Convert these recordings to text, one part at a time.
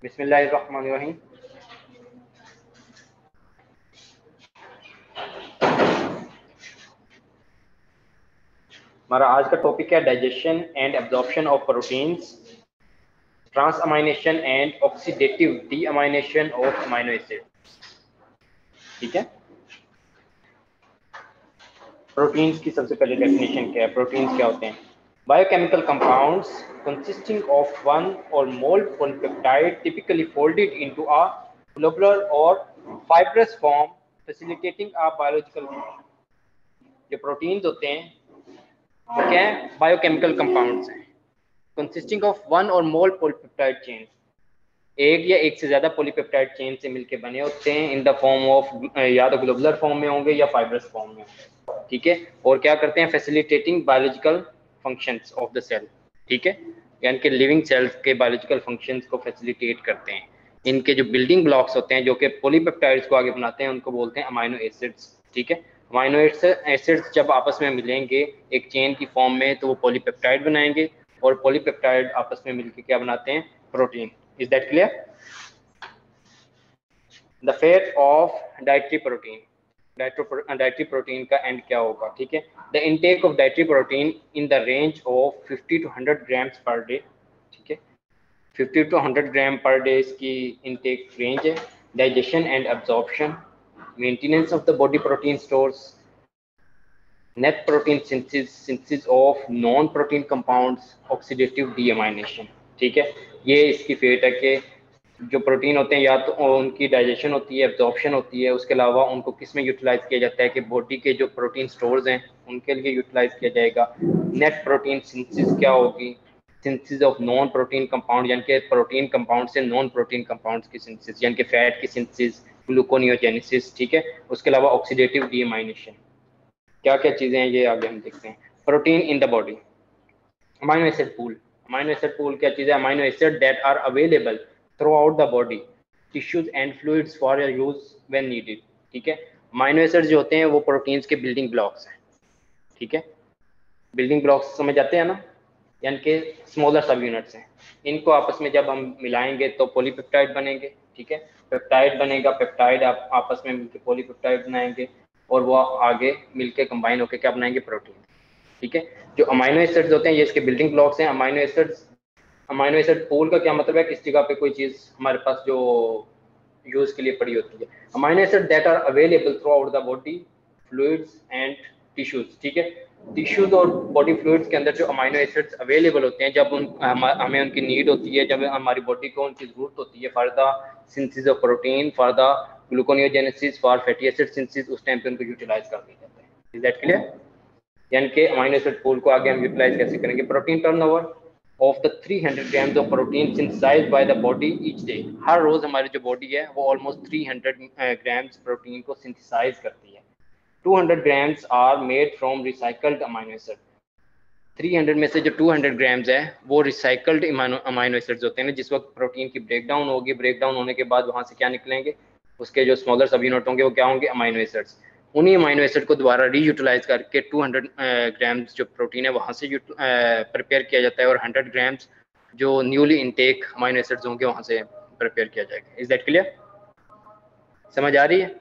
बिस्मिल्लाहिर्रहमानिर्रहीम। हमारा आज का टॉपिक है digestion and absorption of proteins, transamination and oxidative deamination of amino acid. ठीक है, प्रोटीन्स की सबसे पहले डेफिनेशन क्या है? प्रोटीन्स क्या होते हैं? Biochemical compounds consisting of one or more polypeptide typically folded into a globular or fibrous form facilitating a biological function। जो प्रोटीन्स होते हैं वो क्या है? बायोकेमिकल कंपाउंड्स हैं कंसिस्टिंग ऑफ वन और मोर पॉलीपेप्टाइड चेन, एक या एक से ज्यादा पॉलीपेप्टाइड चेन से मिलकर बने होते हैं इन द फॉर्म ऑफ या तो ग्लोबुलर फॉर्म में होंगे या फाइब्रस फॉर्म में होंगे। ठीक है, और क्या करते हैं? Facilitating biological functions of the cell. ठीक है, यानी कि लिविंग सेल्स के बायोलॉजिकल फंक्शंस को फैसिलिटेट करते हैं। इनके जो बिल्डिंग ब्लॉक्स होते हैं जो कि पॉलीपेप्टाइड्स को आगे बनाते हैं उनको बोलते हैं अमाइनो एसिड्स। ठीक है, अमाइनो एसिड्स जब आपस में मिलेंगे एक चेन की फॉर्म में तो वो पॉलीपेप्टाइड बनाएंगे, और पॉलीपेप्टाइड आपस में मिलकर क्या बनाते हैं? Protein. Is that clear? The fate of dietary protein, dietary protein का एंड क्या होगा? ठीक है, the intake of dietary protein in the range of 50 to 100 grams per day. ठीक है, 50 to 100 ग्राम पर डे इसकी इनटेक रेंज है। Digestion and absorption, maintenance of the body protein stores, net protein synthesis of non protein compounds, oxidative deamination. ठीक है, ये इसकी fate है कि जो प्रोटीन होते हैं या तो उनकी डाइजेशन होती है, एब्जॉर्प्शन होती है, उसके अलावा उनको किस में यूटिलाइज किया जाता है कि बॉडी के जो प्रोटीन स्टोर्स हैं उनके लिए यूटिलाइज किया जाएगा। नेट प्रोटीन सिंथेसिस क्या होगी? Synthesis of non protein compound, यानी कि प्रोटीन कंपाउंड से नॉन प्रोटीन कंपाउंड्स की सिंथेसिस, यानी कि फैट की सिंथेसिस, ग्लूकोनियोजेनेसिस। ठीक है, उसके अलावा ऑक्सीडेटिव डीअमाइनेशन। क्या क्या चीजें हैं ये आगे हम देखते हैं। Protein in the body, amino acid pool. Amino acid pool क्या चीज है? Amino acid that are available throughout the body tissues and fluids for your use when needed. ठीक है, अमाइनो एसिड जो होते हैं वो प्रोटीन्स के बिल्डिंग ब्लॉक्स हैं। ठीक है, बिल्डिंग ब्लॉक्स समझ जाते हैं ना, यानी कि स्मॉलर सब यूनिट्स हैं। इनको आपस में जब हम मिलाएंगे तो पॉलीपेप्टाइड बनेंगे। ठीक है, पेप्टाइड बनेगा, पेप्टाइड आपस में मिलकर पॉलीपेप्टाइड बनाएंगे और वो आगे मिलके कंबाइन होकर क्या बनाएंगे? प्रोटीन। ठीक है, जो अमाइनो एसिड्स होते हैं ये इसके बिल्डिंग ब्लॉक्स हैं। अमाइनो एसिड पूल का क्या मतलब है? किस जगह पे कोई चीज हमारे पास जो यूज के लिए पड़ी होती है। Amino acid that are available throughout the body fluids and tissues. ठीक है, टिश्यूज और बॉडी फ्लूइड्स के अंदर जो अमाइनो एसिड्स अवेलेबल होते हैं जब हमें उनकी नीड होती है, जब हमारी बॉडी को उनकी जरूरत होती है for the synthesis of protein, for the gluconeogenesis, for fatty acid synthesis, उस टाइम पे उनको यूटिलाइज कर दिया जाता है। Is that clear? यानी कि अमाइनो एसिड पूल को आगे हम यूटिलाइज कैसे करेंगे? Protein turnover of the 300 grams of protein synthesised by the body each day. हर रोज हमारी जो बॉडी है वो ऑलमोस्ट 300 ग्राम्स प्रोटीन को सिंथेसाइज करती है। 200 ग्राम्स are made from recycled amino acid. 300 में से जो 200 ग्राम्स है वो रिसाइकल्ड अमाइनो एसिड्स होते हैं। जिस वक्त प्रोटीन की ब्रेकडाउन होगी, ब्रेकडाउन होने के बाद वहां से क्या निकलेंगे? उसके जो स्मॉलर सब यूनिट होंगे वो क्या होंगे? Amino acids. उन्हीं अमाइनो एसिड को दोबारा रीयूटिलाइज करके 200 ग्राम्स जो प्रोटीन है वहां से प्रिपेयर किया जाता है, और 100 ग्राम्स जो न्यूली इनटेक अमाइनो एसिड्स होंगे वहां से प्रिपेयर किया जाएगा। Is that clear? समझ आ रही है?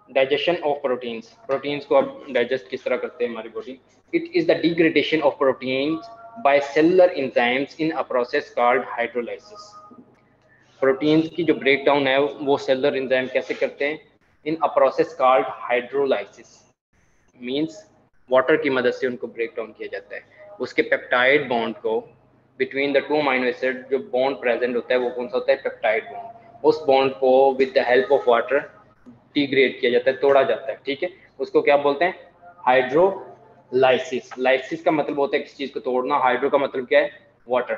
डाइजेशन ऑफ प्रोटीन्स, प्रोटीन्स को अब डाइजेस्ट किस तरह करते हैं हमारी body? It is the degradation of proteins by cellular enzymes in a process called hydrolysis. Proteins की जो ब्रेक डाउन है वो सेलुलर एंजाइम कैसे करते हैं? In a process called hydrolysis, means water की मदद से उनको ब्रेक डाउन किया जाता है। उसके पेप्टाइड बॉन्ड को between the two amino acid जो बॉन्ड प्रेजेंट होता है वो कौन सा होता है? Peptide bond. उस बॉन्ड को with the help of water degrade किया जाता है, तोड़ा जाता है। ठीक है, उसको क्या बोलते हैं? हाइड्रोलाइसिस। लाइसिस का मतलब होता है किसी चीज को तोड़ना, हाइड्रो का मतलब क्या है? Water.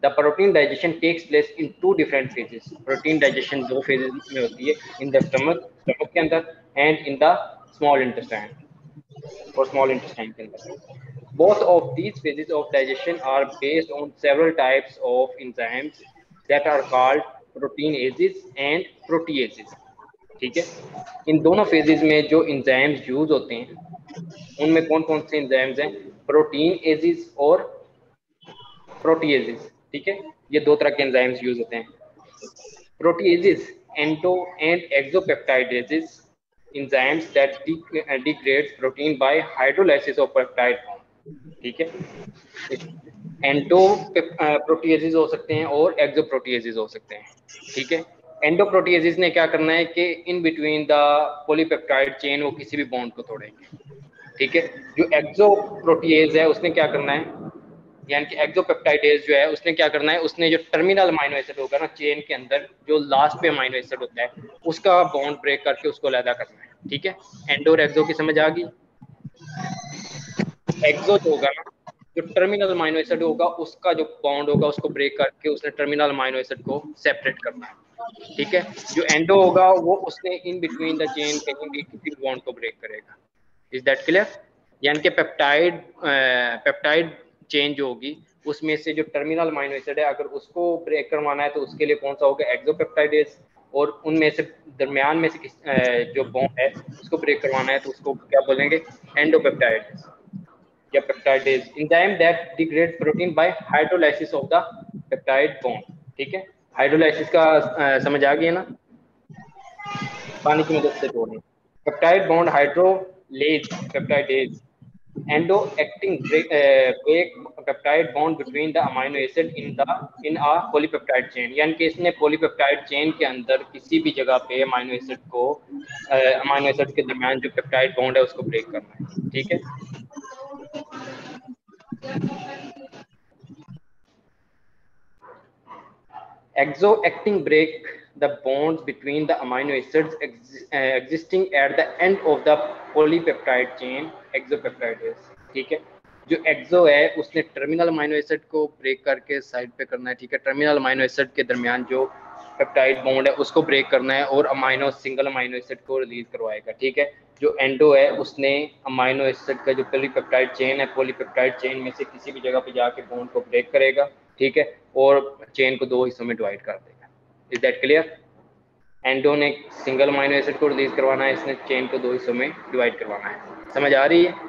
The protein digestion takes place in two different phases. Protein digestion दो फेजेस में होती है, इन द स्टमक के अंदर and in the small intestine, और स्मॉल इंटेस्टाइन के अंदर। Both of these phases of digestion are based on several types of enzymes that are called proteinases and proteases। ठीक है, इन दोनों फेजेस में जो इंजाइम्स यूज होते हैं उनमें कौन कौन से इंजाइम्स हैं? प्रोटीन एजिस और प्रोटीएजिस। ठीक है, ये दो तरह के एंजाइम्स यूज होते हैं। Proteases, endo and exopeptidases, enzymes that degrades protein by hydrolysis of peptide form। ठीक है, एंडो प्रोटीएजेस हो सकते हैं और एक्सो प्रोटीएजेस हो सकते हैं। ठीक है, एंडो प्रोटीएजेस ने क्या करना है कि in between the polypeptide chain वो किसी भी बॉन्ड को तोड़ेंगे। ठीक है, जो एक्सो प्रोटीएज है उसने क्या करना है, यानी कि एक्सोपेप्टाइडेज जो है उसने क्या करना है, उसने जो टर्मिनल अमाइनो एसिड होगा ना चेन के अंदर, जो लास्ट पे अमाइनो एसिड होता है, उसका बॉन्ड ब्रेक करके उसको अलग करना है। ठीक है, एंडो और एक्सो की समझ आ गई। एक्सो जो होगा ना, जो टर्मिनल अमाइनो एसिड होगा उसका जो बॉन्ड होगा उसको ब्रेक करके उसने टर्मिनल अमाइनो एसिड को सेपरेट करना है। ठीक है, जो एंडो होगा वो उसने इन बिटवीन द चेन कहीं भी किसी बॉन्ड को ब्रेक करेगा। Is that clear? यानी कि पेप्टाइड पेप्टाइड चेन जो होगी उसमें से जो टर्मिनल अमाइनो एसिड है अगर उसको ब्रेक करवाना है तो उसके लिए कौन सा होगा, एक्सोपेप्टाइडेज। और उनमें से दरमियान में से जो बॉन्ड है उसको ब्रेक करवाना है तो उसको क्या बोलेंगे, एंडोपेप्टाइड या peptidase. Enzyme that degrade protein bye hydrolysis of the peptide bond. ठीक है, हाइड्रोलाइसिस का समझ आ गया ना, पानी की मदद से तोड़ने। Peptide bond hydrolase peptidase, endo acting break peptide bond between the amino acid in a polypeptide chain। यानी कि इसने पॉलीपेप्टाइड चेन के अंदर किसी भी जगह पे अमाइनो एसिड को अमाइनो एसिड के दरमियान जो पेप्टाइड बॉन्ड है उसको ब्रेक करना है। ठीक है, exo acting break the bonds between the amino acids existing at the end of the polypeptide chain, exopeptidase। ठीक है, जो एक्सो है उसने टर्मिनल अमाइनो एसिड को ब्रेक करके साइड पे करना है। ठीक है, टर्मिनल अमाइनो एसिड के दरमियान जो पेप्टाइड बॉन्ड है उसको ब्रेक करना है और अमाइनो सिंगल अमाइनो एसिड को रिलीज करवाएगा। ठीक है, जो एंडो है उसने अमाइनो एसिड का जो पॉलीपेप्टाइड चेन है, पॉलीपेप्टाइड चेन में से किसी भी जगह पे जाके बॉन्ड को ब्रेक करेगा। ठीक है, और चेन को दो हिस्सों में डिवाइड कर देगा। Is that clear? एंडो ने सिंगल अमाइनो एसिड को रिलीज करवाना है, इसने चेन को दो हिस्सों में डिवाइड करवाना है। समझ आ रही है?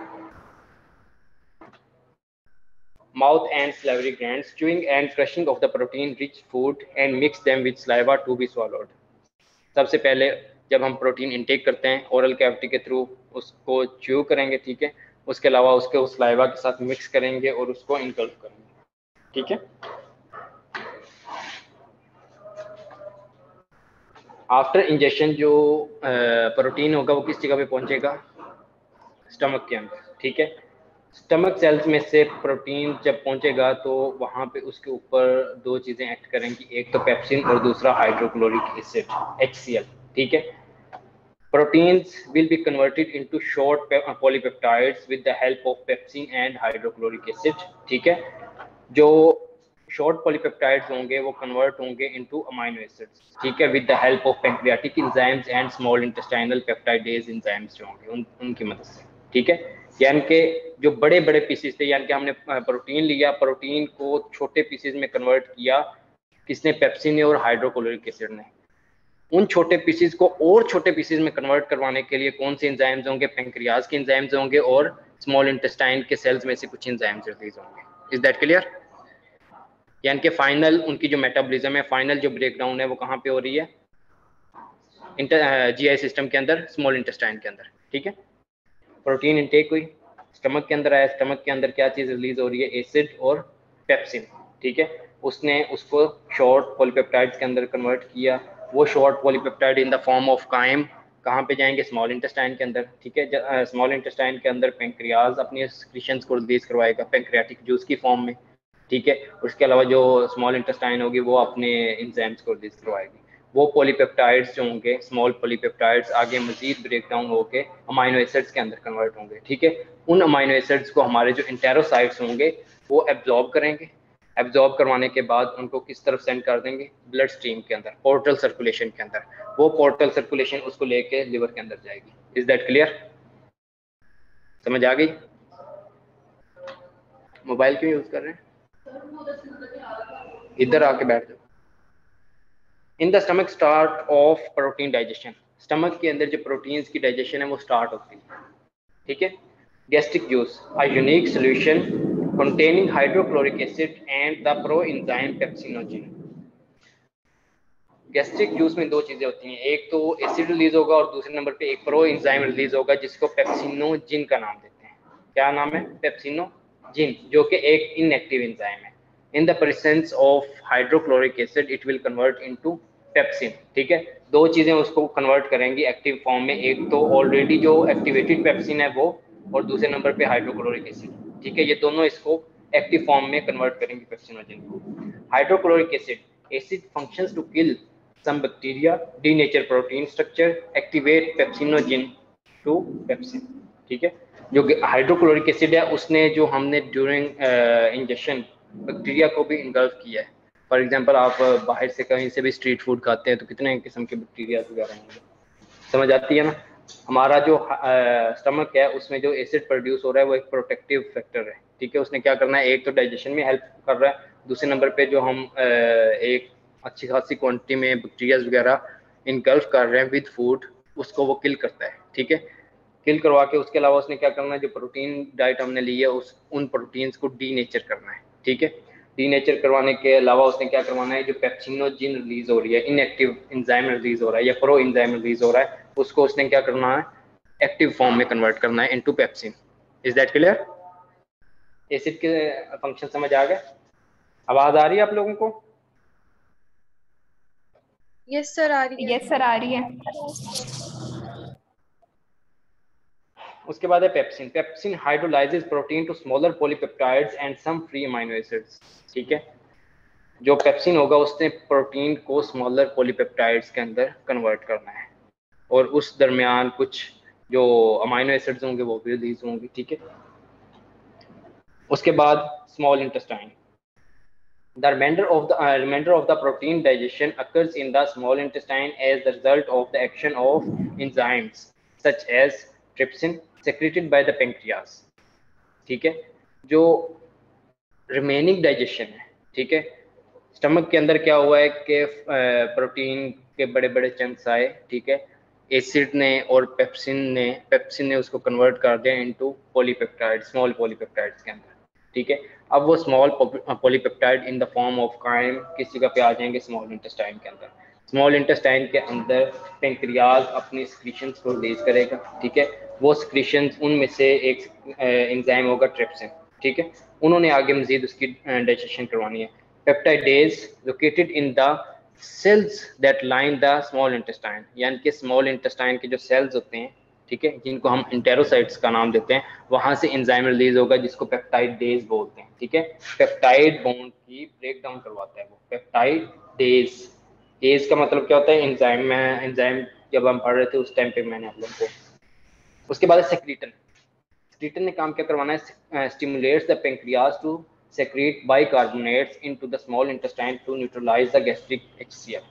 Mouth and salivary glands, chewing and crushing of the protein-rich food and mix them with saliva to be swallowed। सबसे पहले जब हम प्रोटीन इंटेक करते हैं ओरल कैविटी के थ्रू उसको च्यू करेंगे। ठीक है, उसके अलावा उसके उस सलाइवा के साथ मिक्स करेंगे और उसको इनगल्फ करेंगे। ठीक है, आफ्टर इंजेक्शन जो प्रोटीन होगा वो किस जगह पे पहुंचेगा, स्टमक के अंदर। ठीक है, स्टमक सेल्स में से प्रोटीन जब पहुंचेगा तो वहां पे उसके ऊपर दो चीजें एक्ट करेंगी, एक तो पेप्सिन और दूसरा हाइड्रोक्लोरिक एसिड HCl। ठीक है, proteins will be converted into short polypeptides with the help of pepsin and hydrochloric acid। ठीक है, जो शॉर्ट पॉलीपेप्टाइड्स होंगे वो कन्वर्ट होंगे इनटू अमाइनो एसिड्स। ठीक है, with the help of pancreatic enzymes and small intestinal peptidase enzymes जो होंगे उनकी मदद से। ठीक है, यानी कि जो बड़े बड़े पीसेस थे, यानी कि हमने प्रोटीन लिया, प्रोटीन को छोटे पीसेस में कन्वर्ट किया किसने, पेप्सिन ने और हाइड्रोक्लोरिक एसिड ने। उन छोटे पीसेस को और छोटे पीसेस में कन्वर्ट करवाने के लिए कौन से एंजाइम्स होंगे, पैंक्रियाज के एंजाइम्स होंगे और स्मॉल इंटेस्टाइन के सेल्स में से कुछ एंजाइम्स रिलीज होंगे। Is that clear? यानी कि फाइनल उनकी जो मेटाबॉलिज्म है, फाइनल जो ब्रेकडाउन है वो कहाँ पे हो रही है, GI सिस्टम के अंदर, स्मॉल इंटेस्टाइन के अंदर। ठीक है, प्रोटीन इंटेक हुई, स्टमक के अंदर आया, स्टमक के अंदर क्या चीज़ रिलीज हो रही है, एसिड और पेप्सिन। ठीक है, उसने उसको शॉर्ट पॉलीपेप्टाइड्स के अंदर कन्वर्ट किया। वो short polypeptide in the form of chyme कहाँ पे जाएंगे, स्मॉल इंटेस्टाइन के अंदर। ठीक है, स्मॉल इंटेस्टाइन के अंदर पेंक्रियाज अपनी सिक्रीशंस को रिलीज करवाएगा पेंक्रियाटिक जूस की फॉर्म में। ठीक है, उसके अलावा जो स्मॉल इंटेस्टाइन होगी वो अपने एंजाइम्स को रिलीज करवाएगी। वो पॉलीपेप्टाइड्स जो होंगे, स्मॉल पॉलीपेप्टाइड्स आगे मजीद ब्रेकडाउन होके अमाइनो एसिड्स के अंदर कन्वर्ट होंगे। ठीक है, उन अमाइनो एसिड्स को हमारे जो इंटेरोसाइट्स होंगे वो एब्जॉर्ब करेंगे। एब्जॉर्ब करवाने के बाद उनको किस तरफ सेंड कर देंगे, ब्लड स्ट्रीम के अंदर, पोर्टल सर्कुलेशन के अंदर। वो पोर्टल सर्कुलेशन उसको लेके लिवर के अंदर जाएगी। Is that clear? समझ आ गई? मोबाइल क्यों यूज कर रहे हैं, इधर आके बैठ जाओ। इन the stomach start of protein digestion, stomach के अंदर जो प्रोटीन्स की डाइजेशन है वो स्टार्ट होती है। ठीक है, gastric juice, a unique solution containing hydrochloric acid and the proenzyme pepsinogen. Gastric juice में दो चीजें होती हैं, एक तो एसिड रिलीज होगा और दूसरे नंबर पे एक प्रो एंजाइम रिलीज होगा जिसको पेप्सिनोजिन का नाम देते हैं। क्या नाम है? पेप्सिनोजिन, जो कि एक इनएक्टिव एंजाइम है। In the presence of hydrochloric acid it will convert into pepsin. ठीक है, दो चीजें उसको कन्वर्ट करेंगी एक्टिव फॉर्म में, एक तो ऑलरेडी जो एक्टिवेटेड पेप्सिन है वो, और दूसरे नंबर पे हाइड्रोक्लोरिक एसिड। ठीक है, ये दोनों इसको एक्टिव फॉर्म में कन्वर्ट करेंगे पेप्सिनोजिन को। Hydrochloric acid functions to kill some bacteria, denature protein structure, activate pepsinogen to pepsin। ठीक है, जो हाइड्रोक्लोरिक एसिड है उसने जो हमने ड्यूरिंग इंजेक्शन बैक्टीरिया को भी इन्गल्फ किया है। फॉर एग्जांपल आप बाहर से कहीं से भी स्ट्रीट फूड खाते हैं तो कितने किस्म के बैक्टीरिया वगैरह होंगे, समझ आती है ना। हमारा जो स्टमक है उसमें जो एसिड प्रोड्यूस हो रहा है वो एक प्रोटेक्टिव फैक्टर है। ठीक है, उसने क्या करना है, एक तो डाइजेशन में हेल्प कर रहा है, दूसरे नंबर पे जो हम एक अच्छी खासी क्वांटिटी में बैक्टीरिया वगैरह इनगल्फ कर रहे हैं विद फूड, उसको वो किल करता है। ठीक है, किल करवा के उसके अलावा उसने क्या करना है, जो प्रोटीन डाइट हमने ली है उन प्रोटीन्स को डीनेचर करना है। ठीक है, डीनेचर करवाने के अलावा उसने क्या करवाना है, जो पेप्सिनोजिन रिलीज हो रही है, इनएक्टिव एंजाइम रिलीज हो रहा है या प्रो एंजाइम रिलीज हो रहा है, उसको उसने क्या करना है, एक्टिव फॉर्म में कन्वर्ट करना है into pepsin. Is that clear? Acid के फंक्शन समझ आ गए? आवाज आ रही है आप लोगों को? यस सर, आ रही है। यस सर, आ रही है। उसके बाद है pepsin. Pepsin hydrolyses protein to smaller polypeptides and some free amino acids. ठीक है, जो पेप्सिन होगा उसने प्रोटीन को स्मॉलर पॉलीपेप्टाइड्स के अंदर कन्वर्ट करना है और उस दरमियान कुछ जो अमीनो एसिड्स होंगे वो भी रिलीज होंगे। ठीक है, उसके बाद small intestine. The remainder of the protein digestion occurs in the small intestine as the result of the action of enzymes such as trypsin secreted by the pancreas। ठीक है, जो रिमेनिंग डाइजेशन है, ठीक है, स्टमक के अंदर क्या हुआ है कि प्रोटीन के बड़े बड़े चंक्स आए। ठीक है, एसिड ने और पेप्सिन ने उसको कन्वर्ट कर दिया इनटू पॉलीपेप्टाइड, स्मॉल पॉलीपेप्टाइड्स के अंदर। ठीक है, अब वो small polypeptide in the form of chyme किस जगह पे आ जाएंगे, स्मॉल इंटेस्टाइन के अंदर। स्मॉल इंटेस्टाइन के अंदर पेंक्रियाज अपनी स्क्रीशंस को रिलीज करेगा। ठीक है, वो स्क्रीशंस उनमें से एक एंजाइम होगा ट्रिप्सिन। ठीक है, उन्होंने आगे मजीद उसकी डाइजेशन करवानी है। Peptidase located in the cells that line the small intestine, यानी कि स्मॉल इंटेस्टाइन के जो सेल्स होते हैं, ठीक है, जिनको हम इंटेरोसाइट्स का नाम देते हैं, वहां से एंजाइम रिलीज होगा जिसको पेप्टाइडेज बोलते हैं। ठीक है, पेप्टाइड बॉन्ड की ब्रेक डाउन करवाता है वो पेप्टाइडेज। डेज का मतलब क्या होता है, एंजाइम में, एंजाइम जब हम पढ़ रहे थे उस टाइम पे मैंने आप लोगों को। उसके बाद सेक्रीटन। सेक्रीटन ने काम क्या करवाना है, stimulates the pancreas to secrete bicarbonates into the small intestine to neutralize the gastric HCl।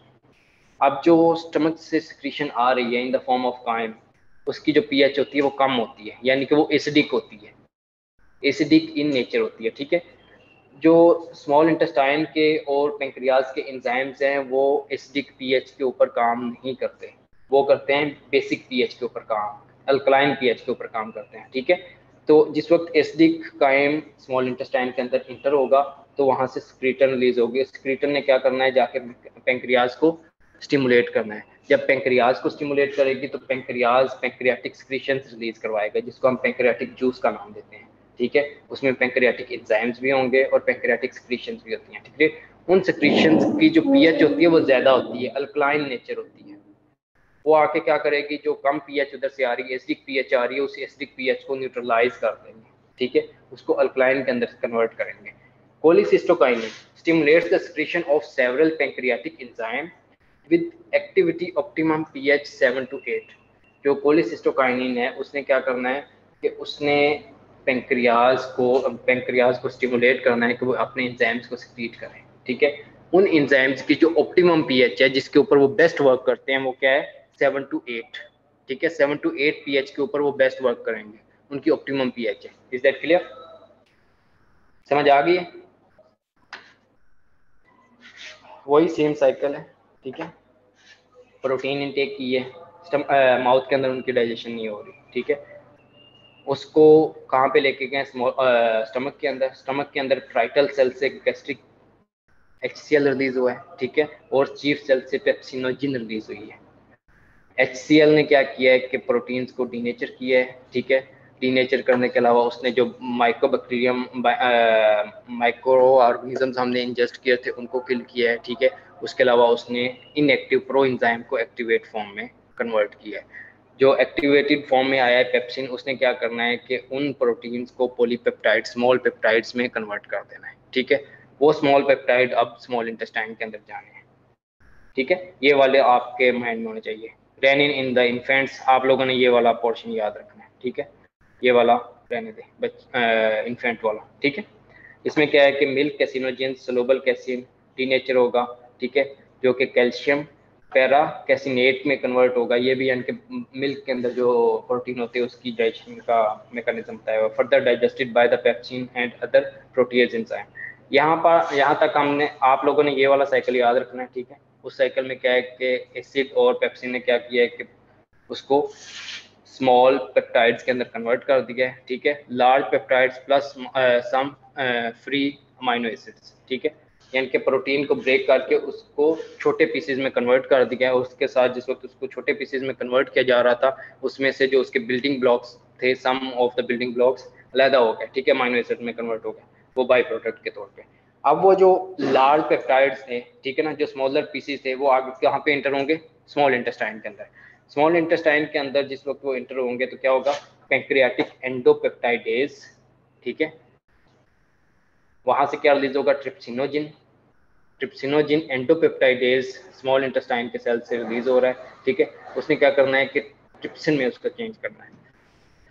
अब जो स्टमक से सिक्रीशन आ रही है in the form of chyme, उसकी जो पीएच होती है वो कम होती है, यानी कि वो एसिडिक होती है, एसिडिक इन नेचर होती है। ठीक है, जो स्मॉल इंटेस्टाइन के और पेंक्रियाज के एंजाइम्स हैं वो एसिडिक पीएच के ऊपर काम नहीं करते, वो करते हैं बेसिक पीएच के ऊपर काम, अल्कलाइन पीएच के ऊपर काम करते हैं। ठीक है, तो जिस वक्त एसिडिक काइम स्मॉल इंटेस्टाइन के अंदर इंटर होगा तो वहां से स्क्रीटन रिलीज होगी। स्क्रीटन ने क्या करना है, जाके पेंक्रियाज को स्टिमुलेट करना है। जब पेंक्रियाज को स्टिमुलेट करेगी तो पेंक्रियाज पेंक्रियाटिक स्क्रीशंस रिलीज करवाएगा जिसको हम पेंक्रियाटिक जूस का नाम देते हैं। ठीक है, उसमें पेंक्रियाटिक एंजाइम्स भी होंगे और पेंक्रियाटिक स्क्रीशंस भी होती हैं। ठीक है, उन स्क्रीशंस की जो पीएच होती है वो ज्यादा होती है, अल्कलाइन नेचर होती है। वो आके क्या करेगी, जो कम पीएच उधर से आ रही है, एसिडिक पीएच आ रही है, उस एसिडिक पीएच को न्यूट्रलाइज कर देंगे। ठीक है, उसको अल्कलाइन के अंदर कन्वर्ट करेंगे। Cholecystokinin stimulates the secretion of several pancreatic enzyme with activity optimum pH 7 to 8। जो कोलिसिस्टोकाइनिन है उसने क्या करना है कि उसने पेंक्रियाज को स्टिमुलेट करना है कि वो अपने एंजाइम्स को सिक्रीट करें। ठीक है, उन एंजाइम्स की जो ऑप्टिमम पीएच है जिसके ऊपर वो बेस्ट वर्क करते हैं वो क्या है, 7 to 8। ठीक है, 7 to 8 पीएच के ऊपर वो बेस्ट वर्क करेंगे, उनकी ऑप्टिमम पीएच है। Is that clear? समझ आ गई है? वही सेम साइकिल है। ठीक है, प्रोटीन इनटेक की है, माउथ के अंदर उनकी डाइजेशन नहीं हो रही। ठीक है, उसको कहाँ पे लेके गए, स्टमक के अंदर। स्टमक के अंदर पैराइटल सेल से गैस्ट्रिक HCl रिलीज हुआ है, ठीक है, और चीफ सेल से पेप्सिनोजिन रिलीज हुई है। HCl ने क्या किया है कि प्रोटीन्स को डीनेचर किया है, ठीक है। डीनेचर करने के अलावा उसने जो माइक्रोबैक्टीरियम माइक्रो ऑर्गेनिजम्स हमने इंजेस्ट किए थे उनको किल किया है, ठीक है। उसके अलावा उसने इनएक्टिव प्रो एंजाइम को एक्टिवेट फॉर्म में कन्वर्ट किया है। जो एक्टिवेटेड फॉर्म में आया है पेप्सिन, उसने क्या करना है कि उन प्रोटीन्स को पॉलीपेप्टाइड स्मॉल पेप्टाइड्स में कन्वर्ट कर देना है, ठीक है। वो स्मॉल पेप्टाइड अब स्मॉल इंटेस्टाइन के अंदर जाने हैं, ठीक है। ये वाले आपके माइंड में होने चाहिए। रेनिन इन द इन्फेंट्स, आप लोगों ने ये वाला पोर्शन याद रखना है, ठीक है। ये वाला रहने दे इन्फेंट वाला, ठीक है। इसमें क्या है कि मिल्क कैसिनोजिन सोलुबल कैसिन डीनेचर होगा, ठीक है, जो कि कैल्शियम पैरा कैसिनेट में कन्वर्ट होगा। ये भी यानी कि मिल्क के अंदर जो प्रोटीन होते हैं उसकी डाइजेशन का मैकेनिज्म बताया हुआ। Further digested by the pepsin and other proteases enzyme. यहाँ तक हमने आप लोगों ने ये वाला साइकिल याद रखना है, ठीक है। उस साइकिल में क्या है कि एसिड और पेप्सिन ने क्या किया है कि उसको स्मॉल पेप्टाइड्स के अंदर कन्वर्ट कर दिया है, ठीक है। Large peptides plus some free amino acids, ठीक है। यानी कि प्रोटीन को ब्रेक करके उसको छोटे पीसेज में कन्वर्ट कर दिया है। उसके साथ जिस वक्त उसको छोटे पीसेज में कन्वर्ट किया जा रहा था उसमें से जो उसके बिल्डिंग ब्लॉक्स थे, सम ऑफ द बिल्डिंग ब्लॉक्स अलहदा हो गए, ठीक है, अमाइनो एसिड में कन्वर्ट हो गए, वो बाई प्रोडक्ट के तौर पे। अब वो जो लार्ज पेप्टाइड्स थे, ठीक है ना, जो स्मॉलर पीसेस थे, वो आगे कहाँ पे इंटर होंगे, स्मॉल इंटेस्टाइन के अंदर। स्मॉल इंटेस्टाइन के अंदर जिस वक्त वो इंटर होंगे तो क्या होगा, पैंक्रियाटिक एंडोपेप्टाइडेज, ठीक है। वहां से क्या रिलीज होगा, ट्रिप्सिनोजिन। ट्रिप्सिनोजिन एंडोपेप्टाइडेज स्मॉल इंटेस्टाइन के सेल से रिलीज हो रहा है, ठीक है। उसने क्या करना है कि ट्रिप्सिन में उसका चेंज करना है।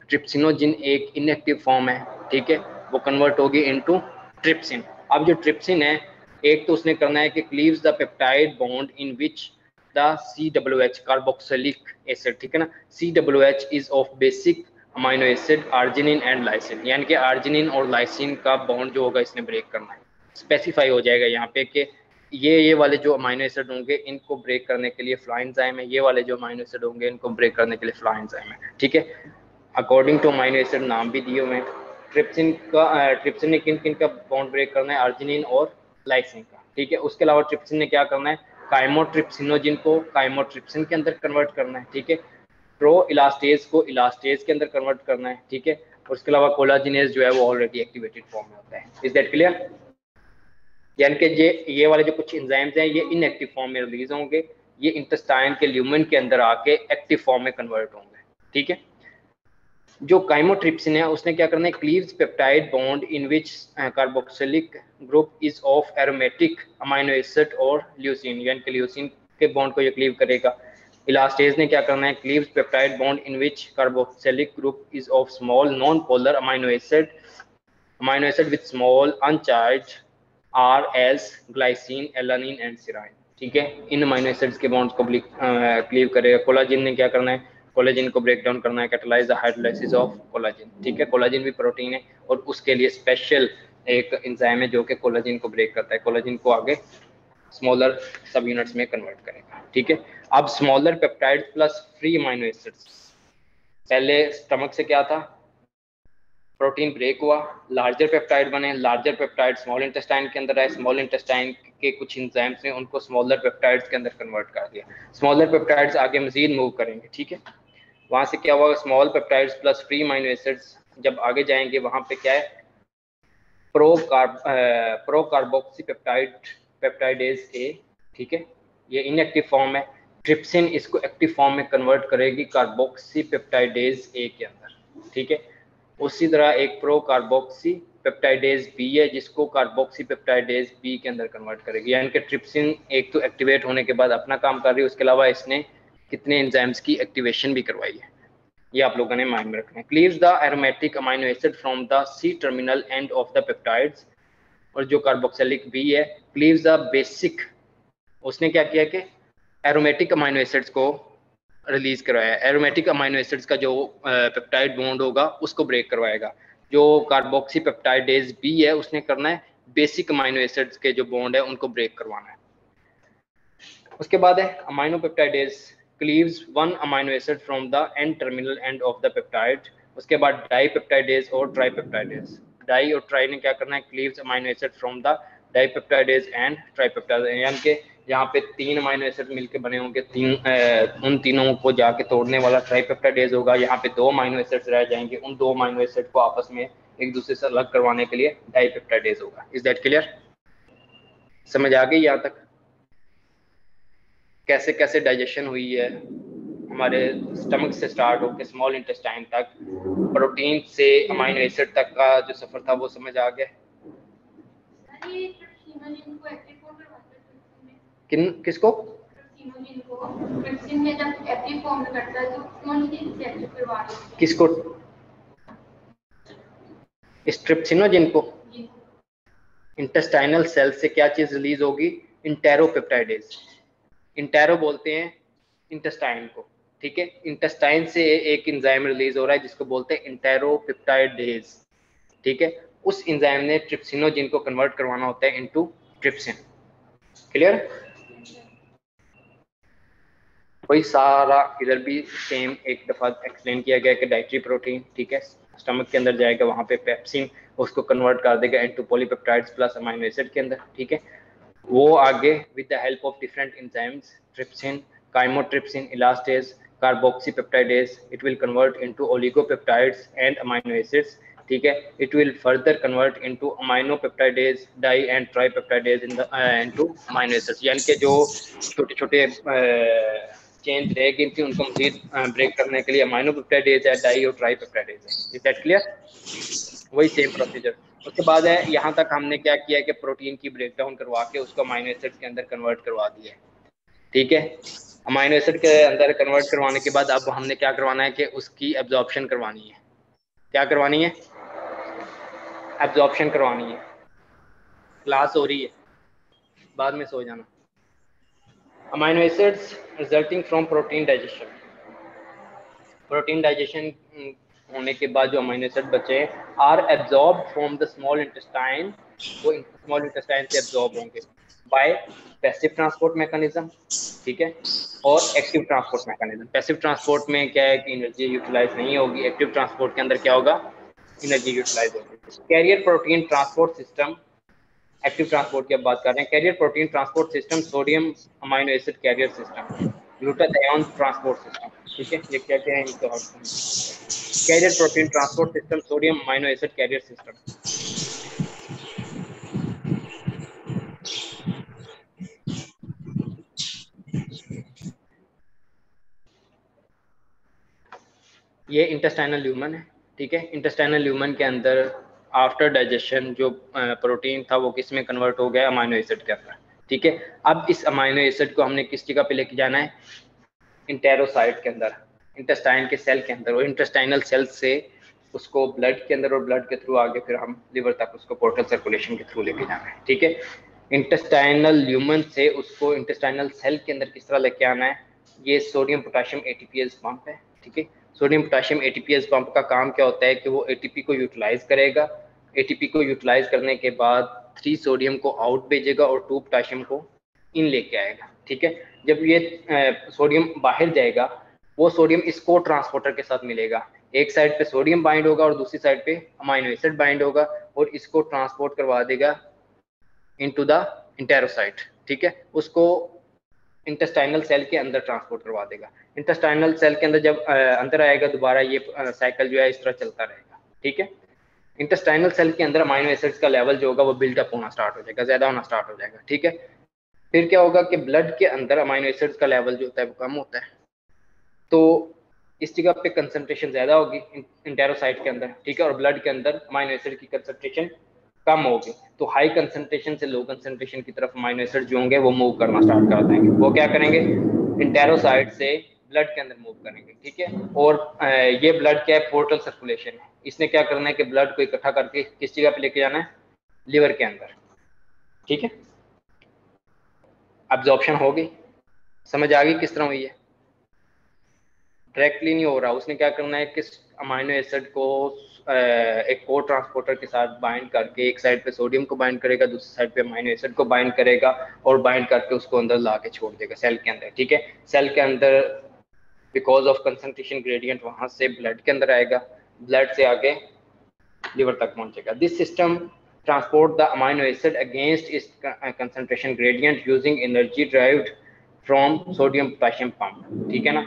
ट्रिप्सिनोजिन एक इनएक्टिव फॉर्म है, ठीक है, वो कन्वर्ट होगी इनटू ट्रिप्सिन। अब जो ट्रिप्सिन है, एक तो उसने करना है कि cleaves the peptide bond in which the COOH carboxylic acid, ठीक है ना। COOH is of basic amino acid arginine and lysine, यानी कि आर्जिनिन और लाइसिन का बॉन्ड जो होगा इसने ब्रेक करना है। स्पेसिफाई हो जाएगा यहाँ पे कि ये वाले जो अमाइनो एसिड होंगे इनको ब्रेक करने के लिए फ्ला एंजाइम है, ये वाले जो अमाइनो एसिड होंगे इनको ब्रेक करने के लिए फ्ला एंजाइम है, ठीक है। अकॉर्डिंग टू अमाइनो एसिड नाम भी दिए हुए हैं। ट्रिप्सिन ने किन किन का बॉन्ड ब्रेक करना है, अर्जिनिन और लाइसिन का, ठीक है। उसके अलावा ट्रिप्सिन ने क्या करना है, काइमोट्रिप्सिनोजिन को काइमोट्रिप्सिन के अंदर कन्वर्ट करना है, ठीक है। प्रो इलास्टेज को इलास्टेज के अंदर कन्वर्ट करना है, ठीक है। उसके अलावा कोलाजिनेज जो है वो ऑलरेडी एक्टिवेटेड फॉर्म में होता है। Is that clear? यानी कि ये वाले जो कुछ एंजाइम्स हैं ये इनएक्टिव फॉर्म में रिलीज होंगे, ये इंटेस्टाइन के ल्यूमेन के अंदर आके एक्टिव फॉर्म में कन्वर्ट होंगे, ठीक है। जो काइमोट्रिप्सिन है उसने क्या करना है, cleaves peptide bond in which carboxylic group is of aromatic amino acid और ल्यूसिन, यानी कि ल्यूसिन के बॉन्ड को ये क्लीव करेगा। इलास्टेज ने क्या करना है, cleaves peptide bond in which carboxylic group is of small non polar amino acid with small अनचार्ज R S glycine alanine and serine, ठीक है। इन अमाइनो एसिड्स के बॉन्ड्स को क्लीव करेगा। कोलाजिन ने क्या करना है, कोलाजिन को ब्रेक डाउन करना है, catalyse the hydrolysis of collagen, ठीक है। कोलाजिन भी प्रोटीन है और उसके लिए स्पेशल एक एंजाइम है जो कि कोलाजिन को ब्रेक करता है, कोलाजिन को आगे स्मॉलर सब यूनिट्स में कन्वर्ट करेगा, ठीक है। अब smaller peptide plus free amino acids, पहले स्टमक से क्या था, प्रोटीन ब्रेक हुआ, लार्जर पेप्टाइड बने, लार्जर पेप्टाइड स्मॉल इंटेस्टाइन के अंदर आए, स्मॉल इंटेस्टाइन के कुछ एंजाइम्स ने उनको स्मॉलर पेप्टाइड्स के अंदर कन्वर्ट कर दिया। स्मॉलर पेप्टाइड्स आगे मजीद मूव करेंगे, ठीक है। वहां से क्या हुआ, small peptides plus free amino acids जब आगे जाएंगे वहां पे क्या है, प्रो कार्बोक्सी पेप्टाइडेज ए, ठीक है, ये इनएक्टिव फॉर्म है। ट्रिप्सिन इसको एक्टिव फॉर्म में कन्वर्ट करेगी कार्बोक्सी पेप्टाइडेज ए के अंदर, ठीक है। उसी तरह एक प्रो कार्बोक्सी पेप्टाइडेज बी है जिसको कार्बोक्सी पेप्टाइडेज बी के अंदर कन्वर्ट करेगी। यानी कि ट्रिप्सिन एक तो एक्टिवेट होने के बाद अपना काम कर रही है, उसके अलावा इसने कितने एंजाइम्स की एक्टिवेशन भी करवाई है, ये आप लोगों ने माइंड में रखना है। Cleaves the aromatic amino acid from the C terminal end of the peptides, और जो कार्बोक्सिलिक बी है क्लीव्स द बेसिक, उसने क्या किया कि एरोमेटिक अमाइनो एसिड्स को रिलीज करवाया। एरोमेटिक अमाइनो एसिड्स का जो पेप्टाइड बॉन्ड होगा उसको ब्रेक करवाएगा। जो कार्बोक्सी पेप्टाइडेज बी है उसने करना है बेसिक अमाइनो एसिड्स के जो बॉन्ड है उनको ब्रेक करवाना है। उसके बाद है amino peptidase cleaves one amino acid from the end terminal end of the peptide, उसके बाद डाईपेप्टाइडेज और ट्राईपेप्टाइडेज। डाई और ट्राई ने क्या करना है, cleaves amino acid from the dipeptidase and tripeptidase, यानी कि यहाँ पे 3 अमाइनो एसिड मिलके बने होंगे, उन तीनों को जाके तोड़ने वाला ट्राईपेप्टाइडेज होगा। यहाँ पे 2 अमाइनो एसिड्स रह जाएंगे, उन 2 अमाइनो एसिड को आपस में एक दूसरे से अलग करवाने के लिए डाईपेप्टाइडेज होगा। Is that clear? समझ आ गई यहाँ तक कैसे कैसे डाइजेशन हुई है हमारे स्टमक से स्टार्ट होकर स्मॉल इंटेस्टाइन तक, प्रोटीन से अमाइनो एसिड तक का जो सफर था वो समझ आ गया? किसको? किसको? स्ट्रिप्सिनोजिन को। इंटेस्टाइनल सेल से क्या चीज रिलीज होगी? इंटेरोपेप्टाइडेज। इंटेरो बोलते हैं इंटेस्टाइन को, ठीक है। इंटेस्टाइन से एक एंजाइम रिलीज हो रहा है जिसको बोलते हैं इंटेरोपेप्टाइडेज, ठीक है। उस एंजाइम ने ट्रिप्सिनोजिन को कन्वर्ट करवाना होता है इनटू ट्रिप्सिन। क्लियर? वही सारा इधर भी सेम एक दफा एक्सप्लेन किया गया कि डाइटरी प्रोटीन, ठीक है, स्टमक के अंदर जाएगा, वहां पे पेप्सिन उसको कन्वर्ट कर देगा into polypeptides plus amino acid के अंदर, ठीक है। वो आगे with the help of different enzymes, trypsin, chymotrypsin, elastase, carboxypeptidase, it will convert into oligopeptides and amino acids, ठीक है। It will further convert into aminopeptidase, di and tripeptidase into amino acids, यानी कि जो छोटे छोटे change रह गई थी उनको मजीद ब्रेक करने के लिए अमाइनो पेप्टाइडेज है, डाई और ट्राईपेप्टाइडेज है। Is that clear? वही सेम प्रोसीजर। उसके बाद है यहाँ तक हमने क्या किया कि प्रोटीन की ब्रेकडाउन करवा के उसको अमाइनो एसिड के अंदर कन्वर्ट करवा दिया, ठीक है। अमाइनो एसिड के अंदर कन्वर्ट करवाने के बाद अब हमने क्या करवाना है कि उसकी एब्जॉर्प्शन करवानी है। क्या करवानी है? एब्जॉर्प्शन करवानी है। क्लास हो रही है, बाद में सो जाना। Amino acids resulting from protein digestion. Protein digestion होने के बाद जो अमाइनो एसिड बचे are absorb from the small intestine, वो स्मॉल इंटेस्टाइन से एब्जॉर्ब होंगे बाय पैसिव ट्रांसपोर्ट मैकेनिज्म, ठीक है, और active transport mechanism. Passive transport में क्या है कि एनर्जी यूटिलाइज नहीं होगी, एक्टिव ट्रांसपोर्ट के अंदर क्या होगा, एनर्जी यूटिलाइज होगी। Carrier protein transport system, active transport की अब बात कर रहे हैं। Carrier protein transport system, sodium amino acid carrier system, glutathione transport system, ठीक है। ये क्या क्या है इनको हम carrier protein transport system, sodium amino acid carrier system. ये इंटेस्टाइनल ल्यूमन है, ठीक है। इंटेस्टाइनल ल्यूमन के अंदर आफ्टर डाइजेशन जो प्रोटीन था वो किस में कन्वर्ट हो गया, अमाइनो एसिड के अंदर, ठीक है। अब इस अमाइनो एसिड को हमने किस जगह पे लेके जाना है, इंटेरोसाइट के अंदर, इंटेस्टाइन के सेल के अंदर, और इंटेस्टाइनल सेल से उसको ब्लड के अंदर और ब्लड के थ्रू आगे फिर हम लिवर तक उसको पोर्टल सर्कुलेशन के थ्रू लेके जाना है, ठीक है। इंटेस्टाइनल ल्यूमन से उसको इंटेस्टाइनल सेल के अंदर किस तरह लेके आना है, ये सोडियम पोटेशियम एटीपीएस पंप है, ठीक है। सोडियम पोटेशियम एटीपीएस पंप का काम क्या होता है कि वो एटीपी को यूटिलाइज करेगा, एटीपी को यूटिलाइज करने के बाद 3 सोडियम को आउट भेजेगा और 2 पोटेशियम को इन लेके आएगा, ठीक है। जब ये सोडियम बाहर जाएगा, वो सोडियम इस को ट्रांसपोर्टर के साथ मिलेगा, एक साइड पे सोडियम बाइंड होगा और दूसरी साइड पे अमाइनो एसिड बाइंड होगा, और इसको ट्रांसपोर्ट करवा देगा इनटू द इंटेरोसाइट, ठीक है। उसको इंटेस्टाइनल सेल के अंदर ट्रांसपोर्ट करवा देगा। इंटेस्टाइनल सेल के अंदर जब अंदर आएगा दोबारा ये साइकिल जो है इस तरह चलता रहेगा, ठीक है। इंटेस्टाइनल सेल के अंदर अमाइनो एसिड्स का लेवल जो होगा वो बिल्डअप होना स्टार्ट हो जाएगा, ज्यादा होना स्टार्ट हो जाएगा, ठीक है। फिर क्या होगा कि ब्लड के अंदर अमाइनो एसिड्स का लेवल जो होता है वो कम होता है, तो इस जगह पे कंसंट्रेशन ज्यादा होगी इंटेरोसाइट के अंदर, ठीक है, और ब्लड के अंदर अमाइनो एसिड की कंसंट्रेशन कम होगी। तो हाई कंसंट्रेशन से लो कंसंट्रेशन की तरफ अमाइनो एसिड जो होंगे वो मूव करना स्टार्ट कर देंगे। वो क्या करेंगे, इंटेरोसाइट से ब्लड के अंदर मूव करेंगे, ठीक है। और ये ब्लड क्या है, पोर्टल सर्कुलेशन है। इसने क्या करना है कि ब्लड को इकट्ठा करके किस जगह पे लेके जाना है, लिवर के अंदर, ठीक है। एब्जॉर्प्शन हो गई, समझ आ गई किस तरह हुई है? डायरेक्टली नहीं हो रहा, उसने क्या करना है कि अमाइनो एसिड को एक को ट्रांसपोर्टर के साथ बाइंड करके एक साइड पे सोडियम को बाइंड करेगा, दूसरी साइड पे अमाइनो एसिड को बाइंड करेगा, और बाइंड करके उसको अंदर ला के छोड़ देगा सेल के अंदर, ठीक है। सेल के अंदर बिकॉज ऑफ कंसंट्रेशन ग्रेडियंट वहां से ब्लड के अंदर आएगा, ब्लड से आगे लिवर तक पहुंचेगा। This system transport the amino acid against इस concentration gradient using energy derived from sodium potassium pump. ठीक है ना,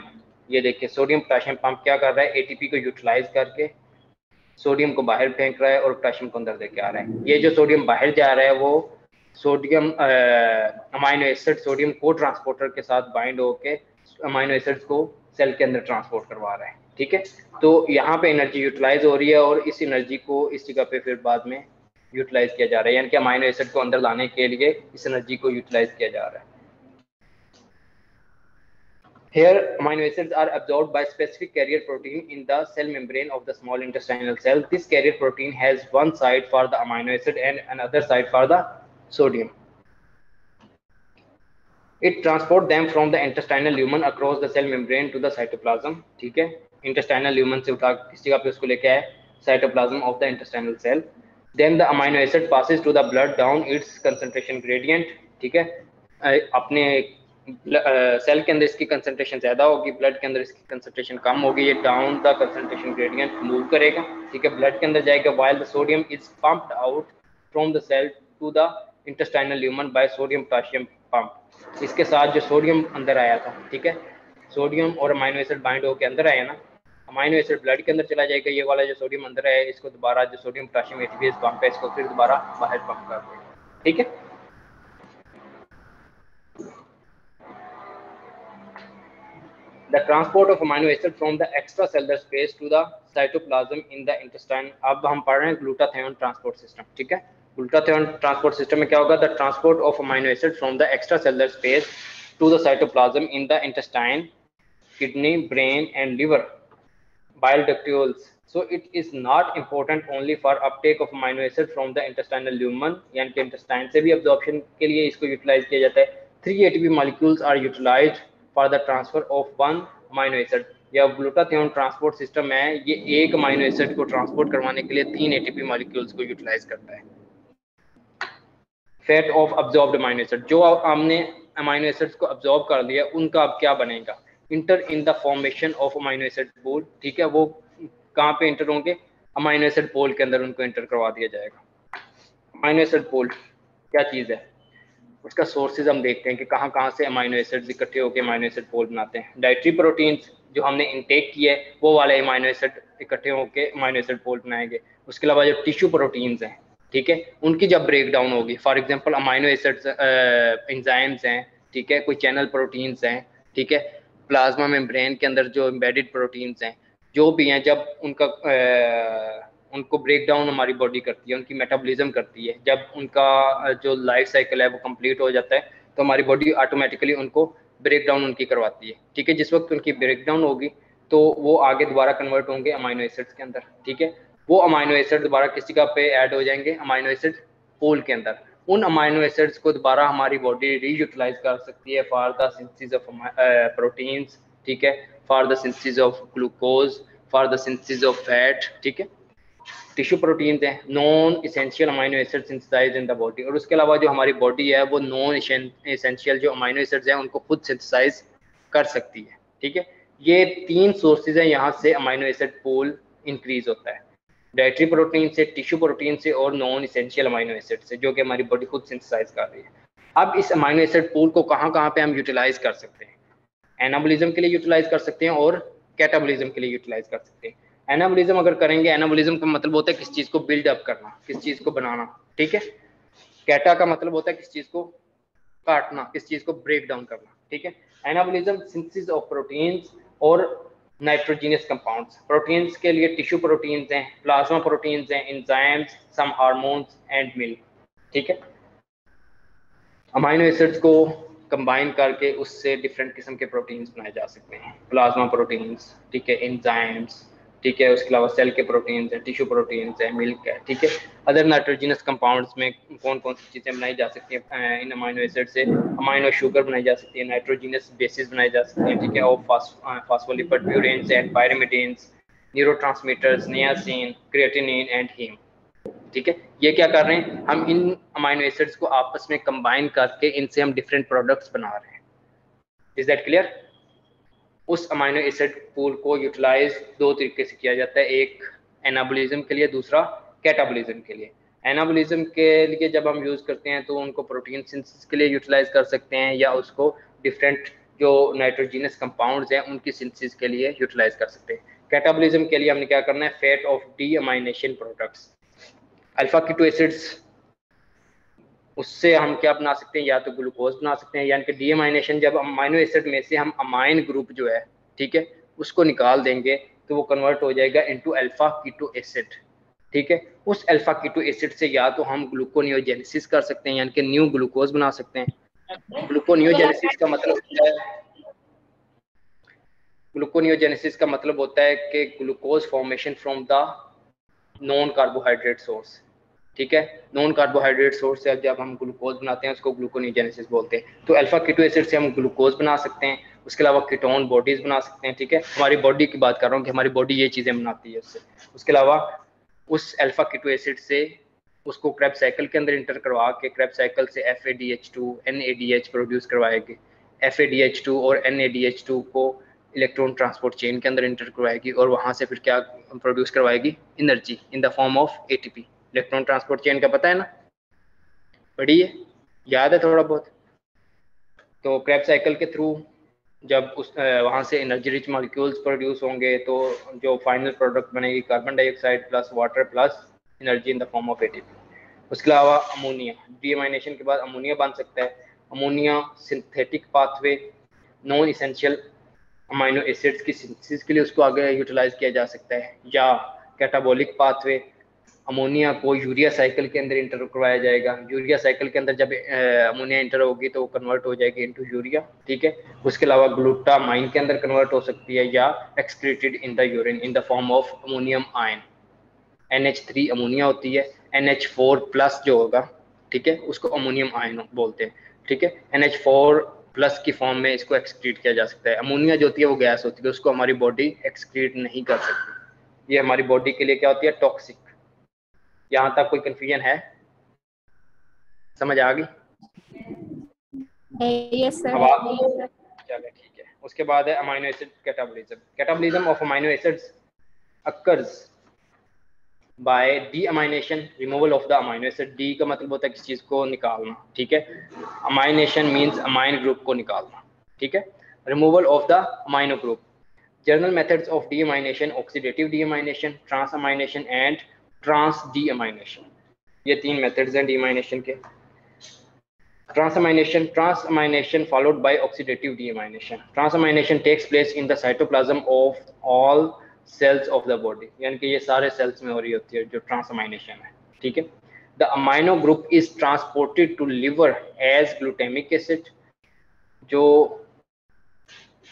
ये देखिए सोडियम पोटेशियम पंप क्या कर रहा है, एटीपी को यूटिलाइज करके सोडियम को बाहर फेंक रहा है और पोटेशियम को अंदर लेके आ रहा है। ये जो सोडियम बाहर जा रहा है वो सोडियम अमाइनो एसिड सोडियम को ट्रांसपोर्टर के साथ बाइंड होके अमाइनो एसिड्स को सेल के अंदर ट्रांसपोर्ट करवा रहा है। ठीक है, तो यहाँ पे एनर्जी यूटिलाइज हो रही है और इस एनर्जी को इस जगह पे फिर बाद में यूटिलाइज किया जा रहा है, यानी कि अमाइनो एसिड को अंदर लाने के लिए इस एनर्जी को यूटिलाइज किया जा रहा है। Here, amino acids are absorbed by specific carrier protein in the cell membrane of the small intestinal cell. This carrier protein has one side for the amino acid and another side for the sodium. It transports them from the intestinal lumen across the cell membrane to the cytoplasm. ठीक है, intestinal lumen से उठा किस जगह पे उसको लेके आए, cytoplasm of the intestinal cell. Then the amino acid passes to the blood down its concentration gradient. ठीक है, अपने सेल के अंदर इसकी कंसंट्रेशन ज्यादा होगी, ब्लड के अंदर इसकी कंसंट्रेशन कम होगी, ये down the concentration gradient move करेगा। ठीक है, ब्लड के अंदर जाएगा, while the sodium is pumped out from the cell to the intestinal lumen by sodium potassium pump। इसके साथ जो सोडियम अंदर आया था, ठीक है, सोडियम और अमाइनो एसिड बाइंड होकर अंदर आया ना, अमाइनो एसिड ब्लड के अंदर चला जाएगा, ये वाला जो सोडियम अंदर है इसको दोबारा जो सोडियम पोटेशियम एटीपीएस पंप है इसको फिर दोबारा बाहर पंप कर देगा। ठीक है, the transport of amino acid from the extracellular space to the cytoplasm in the intestine। अब हम पढ़ रहे हैं ग्लूटाथियोन ट्रांसपोर्ट सिस्टम। ठीक है, ग्लूटाथियोन ट्रांसपोर्ट सिस्टम में क्या होगा, the transport of amino acid from the extracellular space to the cytoplasm in the intestine, kidney, brain and liver, bile ductules। So it is not important only for uptake of amino acid from the intestinal lumen, यानी कि intestine से भी absorption के लिए इसको utilise किया जाता है। 3 ATP molecules are utilized for the transfer of one amino acid। यह ग्लूटाथियोन ट्रांसपोर्ट सिस्टम है, ये एक अमाइनो एसिड को ट्रांसपोर्ट करवाने के लिए 3 ATP molecules को यूटिलाइज करता है। Fate of absorbed amino acid, जो हमने अमाइनो एसिड्स को अब्जॉर्ब कर लिया उनका अब क्या बनेगा, inter in the formation of amino acid pool. ठीक है, वो कहाँ पे इंटर होंगे, अमाइनो एसिड पूल के अंदर उनको इंटर करवा दिया जाएगा। अमाइनो एसिड पूल क्या चीज़ है, उसका सोर्सेज हम देखते हैं कि कहाँ कहाँ से अमाइनो एसिड्स इकट्ठे होकर अमाइनो एसिड पूल बनाते हैं। डाइटरी प्रोटीन्स जो हमने इनटेक किया है वो वाले अमाइनो एसिड इकट्ठे होकर अमाइनो एसिड पूल बनाएंगे। उसके अलावा जो टिश्यू प्रोटीन्स हैं, ठीक है, उनकी जब ब्रेक डाउन होगी, for example amino acids enzymes हैं, ठीक है, कोई चैनल प्रोटीन्स हैं, ठीक है, प्लाज्मा मेम्ब्रेन के अंदर जो एम्बेडेड प्रोटीन्स हैं, जो भी हैं, जब उनका उनको ब्रेक डाउन हमारी बॉडी करती है, उनकी मेटाबॉलिज्म करती है, जब उनका जो लाइफ साइकिल है वो कंप्लीट हो जाता है तो हमारी बॉडी ऑटोमेटिकली उनको ब्रेक डाउन उनकी करवाती है। ठीक है, जिस वक्त उनकी ब्रेक डाउन होगी तो वो आगे दोबारा कन्वर्ट होंगे अमाइनो एसिड्स के अंदर। ठीक है, वो अमाइनो एसिड दोबारा किस जगह पे ऐड हो जाएंगे, अमाइनो एसिड पूल के अंदर। उन अमाइनो एसिड्स को दोबारा हमारी बॉडी रीयूटिलाइज कर सकती है for the synthesis of proteins, ठीक है, for the synthesis of glucose, for the synthesis of fat. ठीक है, टिश्यू प्रोटीन्स हैं, non essential amino acid synthesized in the body, और उसके अलावा जो हमारी बॉडी है वो नॉन इसेंशियल जो अमाइनो एसिड्स हैं उनको खुद सिंथेसाइज कर सकती है। ठीक है, ये 3 सोर्सेज हैं, यहाँ से अमाइनो एसिड पूल इंक्रीज होता है, डाइटरी प्रोटीन से, टिश्यू प्रोटीन से और नॉन इसेंशियल अमाइनो एसिड से, जो कि हमारी बॉडी खुद सिंथेसाइज कर रही है। अब इस अमाइनो एसिड पूल को कहाँ कहाँ पे हम यूटिलाइज कर सकते हैं, एनाबॉलिज्म के लिए यूटिलाइज कर सकते हैं और कैटाबॉलिज्म के लिए यूटिलाइज कर सकते हैं। एनाबॉलिज्म अगर करेंगे, एनाबॉलिज्म का मतलब होता है किस चीज को बिल्ड अप करना, किस चीज को बनाना। ठीक है, कैटा का मतलब होता है किस चीज को काटना, किस चीज को ब्रेक डाउन करना। ठीक है, एनाबॉलिज्म सिंथेसिस ऑफ प्रोटीन्स और नाइट्रोजीनियस कंपाउंड्स। प्रोटीन्स के लिए टिश्यू प्रोटीन्स हैं, प्लाज्मा प्रोटीन्स हैं, enzymes, some hormones and milk. ठीक है, अमाइनो एसिड्स को कंबाइन करके उससे डिफरेंट किस्म के प्रोटीन्स बनाए जा सकते हैं, प्लाज्मा प्रोटीन्स, ठीक है, एंजाइम्स, ठीक है, उसके अलावा सेल के प्रोटीन्स हैं, टिश्यू प्रोटीन्स है, मिल्क है। ठीक है, अदर नाइट्रोजिनस कंपाउंड्स में कौन कौन सी चीज़ें बनाई जा सकती हैं इन अमाइनो एसिड से, अमाइनो शुगर बनाई जा सकती है, नाइट्रोजिनस बेसिस बनाए जा सकते हैं, ठीक है, और phospholipid purines and pyrimidines, neurotransmitters, niacin, creatinine and haem. ठीक है, ये क्या कर रहे हैं, हम इन अमाइनो एसिड्स को आपस में कंबाइन करके इनसे हम डिफरेंट प्रोडक्ट्स बना रहे हैं। Is that clear. उस अमाइनो एसिड पूल को यूटिलाइज 2 तरीके से किया जाता है, एक एनाबोलिज्म के लिए, दूसरा कैटाबोलिज्म के लिए। एनाबोलिज्म के लिए जब हम यूज़ करते हैं तो उनको प्रोटीन सिंथेसिस के लिए यूटिलाइज कर सकते हैं या उसको डिफरेंट जो नाइट्रोजीनस कंपाउंड्स हैं उनकी सिंथेसिस के लिए यूटिलाइज कर सकते हैं। कैटाबोलिज्म के लिए हमने क्या करना है, fate of deamination products, alpha keto acids, उससे हम क्या बना सकते हैं, या तो ग्लूकोज बना सकते हैं, यानी कि डीअमाइनेशन जब अमाइनो एसिड में से हम अमाइन ग्रुप जो है, ठीक है, उसको निकाल देंगे तो वो कन्वर्ट हो जाएगा इनटू अल्फा कीटो एसिड, ठीक है। उस अल्फा कीटो एसिड से या तो हम ग्लूकोनियोजेनेसिस कर सकते हैं, यानी कि न्यू ग्लूकोज बना सकते हैं। ग्लूकोनियोजेनेसिस का मतलब होता है, ग्लूकोनियोजेनेसिस का मतलब होता है कि glucose formation from the non carbohydrate source, ठीक है। नॉन कार्बोहाइड्रेट सोर्स से जब हम ग्लूकोज बनाते हैं उसको ग्लूकोनियोजेनेसिस बोलते हैं। तो अल्फा कीटो एसिड से हम ग्लूकोज बना सकते हैं, उसके अलावा कीटोन बॉडीज बना सकते हैं, ठीक है। हमारी बॉडी की बात कर रहा हूँ कि हमारी बॉडी ये चीज़ें बनाती है उससे। उसके अलावा उस अल्फा कीटो एसिड से उसको क्रेब्स साइकिल के अंदर इंटर करवा के क्रेब्स साइकिल से FADH2 NADH प्रोड्यूस करवाएगी। FADH2 और NADH2 को इलेक्ट्रॉन ट्रांसपोर्ट चेन के अंदर इंटर करवाएगी और वहां से फिर क्या प्रोड्यूस करवाएगी, energy in the form of ATP। Electron transport chain का पता है ना, पढ़ी है, याद है थोड़ा बहुत। तो क्रेब्स साइकिल के थ्रू जब उस वहाँ से एनर्जी रिच मॉलिक्यूल्स प्रोड्यूस होंगे तो जो फाइनल प्रोडक्ट बनेगी carbon dioxide plus water plus energy in the form of ATP। उसके अलावा अमोनिया, डीअमाइनेशन के बाद अमोनिया बन सकता है। Ammonia synthetic pathway non essential amino acids की सिंथेसिस के लिए उसको आगे यूटिलाइज किया जा सकता है, या कैटाबॉलिक पाथवे अमोनिया को यूरिया साइकिल के अंदर इंटर करवाया जाएगा। यूरिया साइकिल के अंदर जब अमोनिया इंटर होगी तो वो कन्वर्ट हो जाएगी इनटू यूरिया, ठीक है। उसके अलावा ग्लूटामाइन के अंदर कन्वर्ट हो सकती है या excreted in the urine in the form of ammonium ion. NH3 ammonia होती है, NH4 प्लस जो होगा, ठीक है, उसको अमोनियम आयन बोलते हैं, ठीक है। NH4 प्लस की फॉर्म में इसको एक्सक्रीट किया जा सकता है। अमोनिया जो होती है वो गैस होती है, उसको हमारी बॉडी एक्सक्रीट नहीं कर सकती। ये हमारी बॉडी के लिए क्या होती है, टॉक्सिक। यहाँ तक कोई कंफ्यूजन है, समझ आ गई? Yes sir. चलो ठीक है। उसके बाद है amino acid catabolism. Catabolism of amino acids occurs by deamination, removal of the amino acid. De का मतलब होता है किसी चीज को निकालना, ठीक है। अमाइनेशन मींस अमाइन ग्रुप को निकालना, ठीक है। Removal of the amino group. General methods of deamination, oxidative deamination, transamination and transdeamination. ये तीन मेथड्स हैं डीअमाइनेशन के। Transamination followed by oxidative deamination. Transamination takes place in the cytoplasm of all cells of the body, यानी कि ये सारे sales में हो रही होती है जो ट्रांसअमाइनेशन है, ठीक है। The amino group is transported to liver as glutamic acid. जो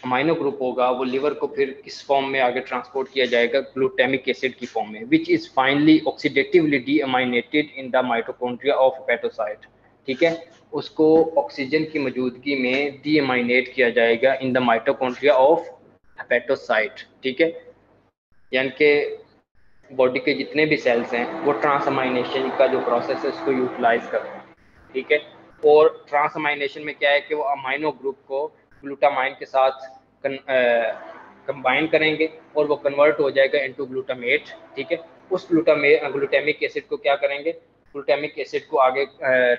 अमाइनो ग्रुप होगा वो लिवर को फिर किस फॉर्म में आगे ट्रांसपोर्ट किया जाएगा, ग्लूटामिक एसिड की फॉर्म में, which is finally oxidatively deaminated in the mitochondria of hepatocyte, ठीक है। उसको ऑक्सीजन की मौजूदगी में डीअमाइनेट किया जाएगा in the mitochondria of hepatocyte, ठीक है। यानी कि बॉडी के जितने भी सेल्स हैं वो ट्रांसअमाइनेशन का जो प्रोसेस है उसको यूटिलाइज करते हैं, ठीक है। और ट्रांसअमाइनेशन में क्या है कि वो अमाइनो ग्रुप को ग्लूटामाइन के साथ कंबाइन करेंगे और वो कन्वर्ट हो जाएगा इनटू ग्लूटामेट, ठीक है। उस ग्लूटामिक एसिड को क्या करेंगे, ग्लूटामिक एसिड को आगे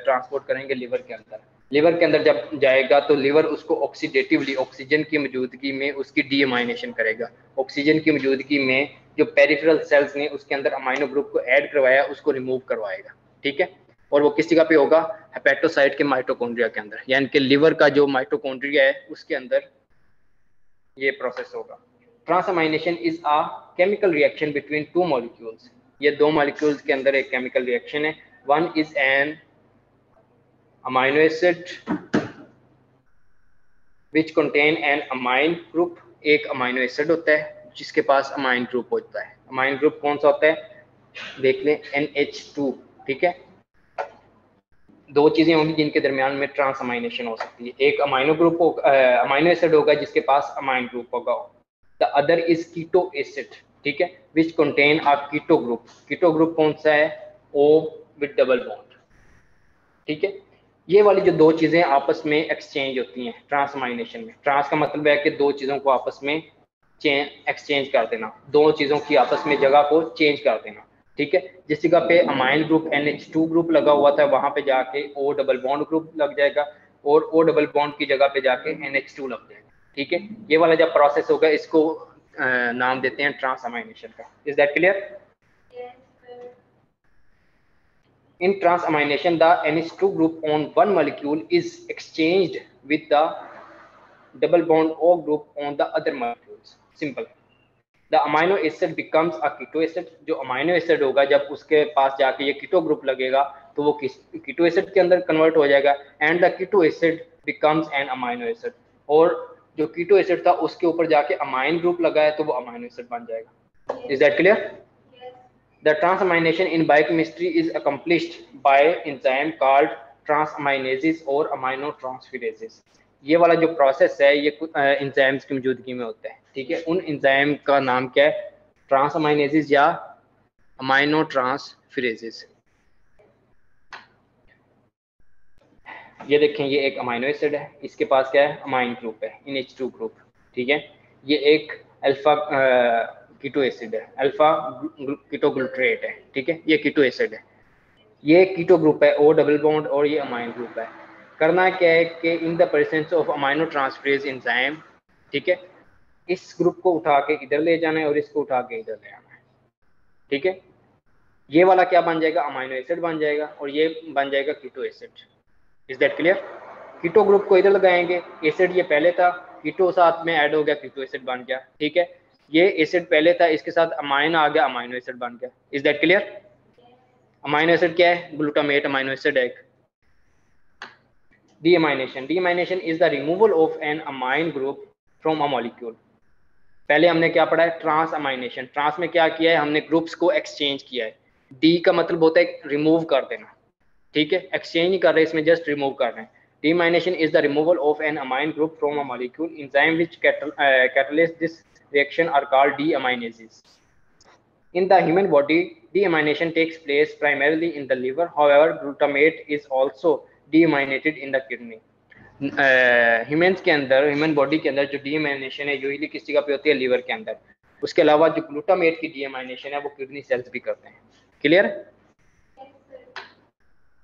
ट्रांसपोर्ट करेंगे लिवर के अंदर। लिवर के अंदर जब जाएगा तो लिवर उसको ऑक्सीडेटिवली ऑक्सीजन की मौजूदगी में उसकी डीअमाइनेशन करेगा। ऑक्सीजन की मौजूदगी में जो पेरिफेरल सेल्स ने उसके अंदर अमाइनो ग्रुप को ऐड करवाया उसको रिमूव करवाएगा, ठीक है। और वो किस जगह पे होगा, हेपेटोसाइट के माइटोकॉन्ड्रिया के अंदर, यानी कि लिवर का जो माइटोकॉन्ड्रिया है उसके अंदर ये प्रोसेस होगा। Transamination is a chemical reaction between two molecules. ये दो मॉलिक्यूल्स के अंदर एक केमिकल रिएक्शन है। One is an amino acid which contain an amine group. एक अमाइनो एसिड होता है जिसके पास अमाइन ग्रुप होता है। अमाइन ग्रुप कौन सा होता है, देख लें, NH2, ठीक है। दो चीजें होंगी जिनके दरमियान में ट्रांसअमाइनेशन हो सकती है। एक अमाइनो ग्रुप अमाइनो एसिड होगा जिसके पास अमाइन ग्रुप होगा। The other is keto acid, ठीक है, which contain a keto group. Keto group कौन सा है, O विद डबल बॉन्ड, ठीक है। ये वाली जो दो चीजें आपस में एक्सचेंज होती हैं ट्रांसअमाइनेशन में। ट्रांस का मतलब है कि दो चीजों को आपस में एक्सचेंज कर देना, दो चीज़ों की आपस में जगह को चेंज कर देना, ठीक है। जिस जगह पे अमाइन ग्रुप NH2 ग्रुप लगा हुआ था वहां पे जाके O डबल बॉन्ड ग्रुप लग जाएगा और O डबल बॉन्ड की जगह पे जाके NH2 लग जाएगा, ठीक है। ये वाला जब प्रोसेस होगा इसको नाम देते हैं ट्रांसअमाइनेशन का। Is that clear? In transamination, the NH2 group on one molecule is exchanged with the double bond O group on the other molecules. Simple. The amino acid becomes a keto acid. जो amino acid होगा जब उसके पास जाके ये keto group लगेगा तो वो keto acid के अंदर कन्वर्ट हो जाएगा and the keto acid becomes an amino acid. और जो कीटो एसिड था उसके ऊपर जाके अमाइन ग्रुप लगा है तो वो अमाइनो एसिड बन जाएगा। Is that clear? The transamination in biochemistry is accomplished by enzyme called transaminases or aminotransferases. ये वाला जो प्रोसेस है ये एंजाइम्स की मौजूदगी में होता है, ठीक है। उन एंजाइम का नाम क्या है? ट्रांसअमाइनेजेस या अमाइनोट्रांसफेरेजेस। ये देखें, ये एक अमाइनो एसिड है, इसके पास क्या है? अमाइन ग्रुप है, NH2 ग्रुप, ठीक है। ये एक अल्फा कीटो एसिड है, अल्फा कीटोग्लूट्रेट है, ठीक है। ये कीटो एसिड है, ये कीटो ग्रुप है, O डबल बॉन्ड, और ये अमाइन ग्रुप है। करना क्या है कि in the presence of amino transferase enzyme, ठीक है, इस ग्रुप को उठा के इधर ले जाना है और इसको उठा के इधर ले आना है, ठीक है। ये वाला क्या बन जाएगा? अमाइनो एसिड बन जाएगा और ये बन जाएगा keto acid. Is that clear? Keto group को इधर लगाएंगे, एसिड ये पहले था, कीटो साथ में ऐड हो गया, कीटो एसिड बन गया, ठीक है। ये एसिड पहले था, इसके साथ अमाइन आ गया, अमाइनो एसिड बन गया। Is that clear? Amino acid क्या है? ग्लूटामेट अमाइनो एसिड है। Deamination, deamination is the removal of an amine group from a molecule. पहले हमने क्या पढ़ा है? Trans amination. ट्रांस में क्या किया है? हमने ग्रुप्स को एक्सचेंज किया है। डी का मतलब होता है रिमूव कर देना, ठीक है। एक्सचेंज नहीं कर रहे, इसमें जस्ट रिमूव कर रहे हैं। Deamination is the removal of an amine group from a molecule. Enzyme which catalyst this reaction are called deaminases. In the human body, deamination takes place primarily in the liver. However, glutamate is also deaminated in the kidney. Humans के अंदर, human body के अंदर जो deamination है usually किस जगह पे होती है? लीवर के अंदर। उसके अलावा जो ग्लूटामेट की डीएमाइनेशन है वो किडनी सेल्स भी करते हैं। Clear?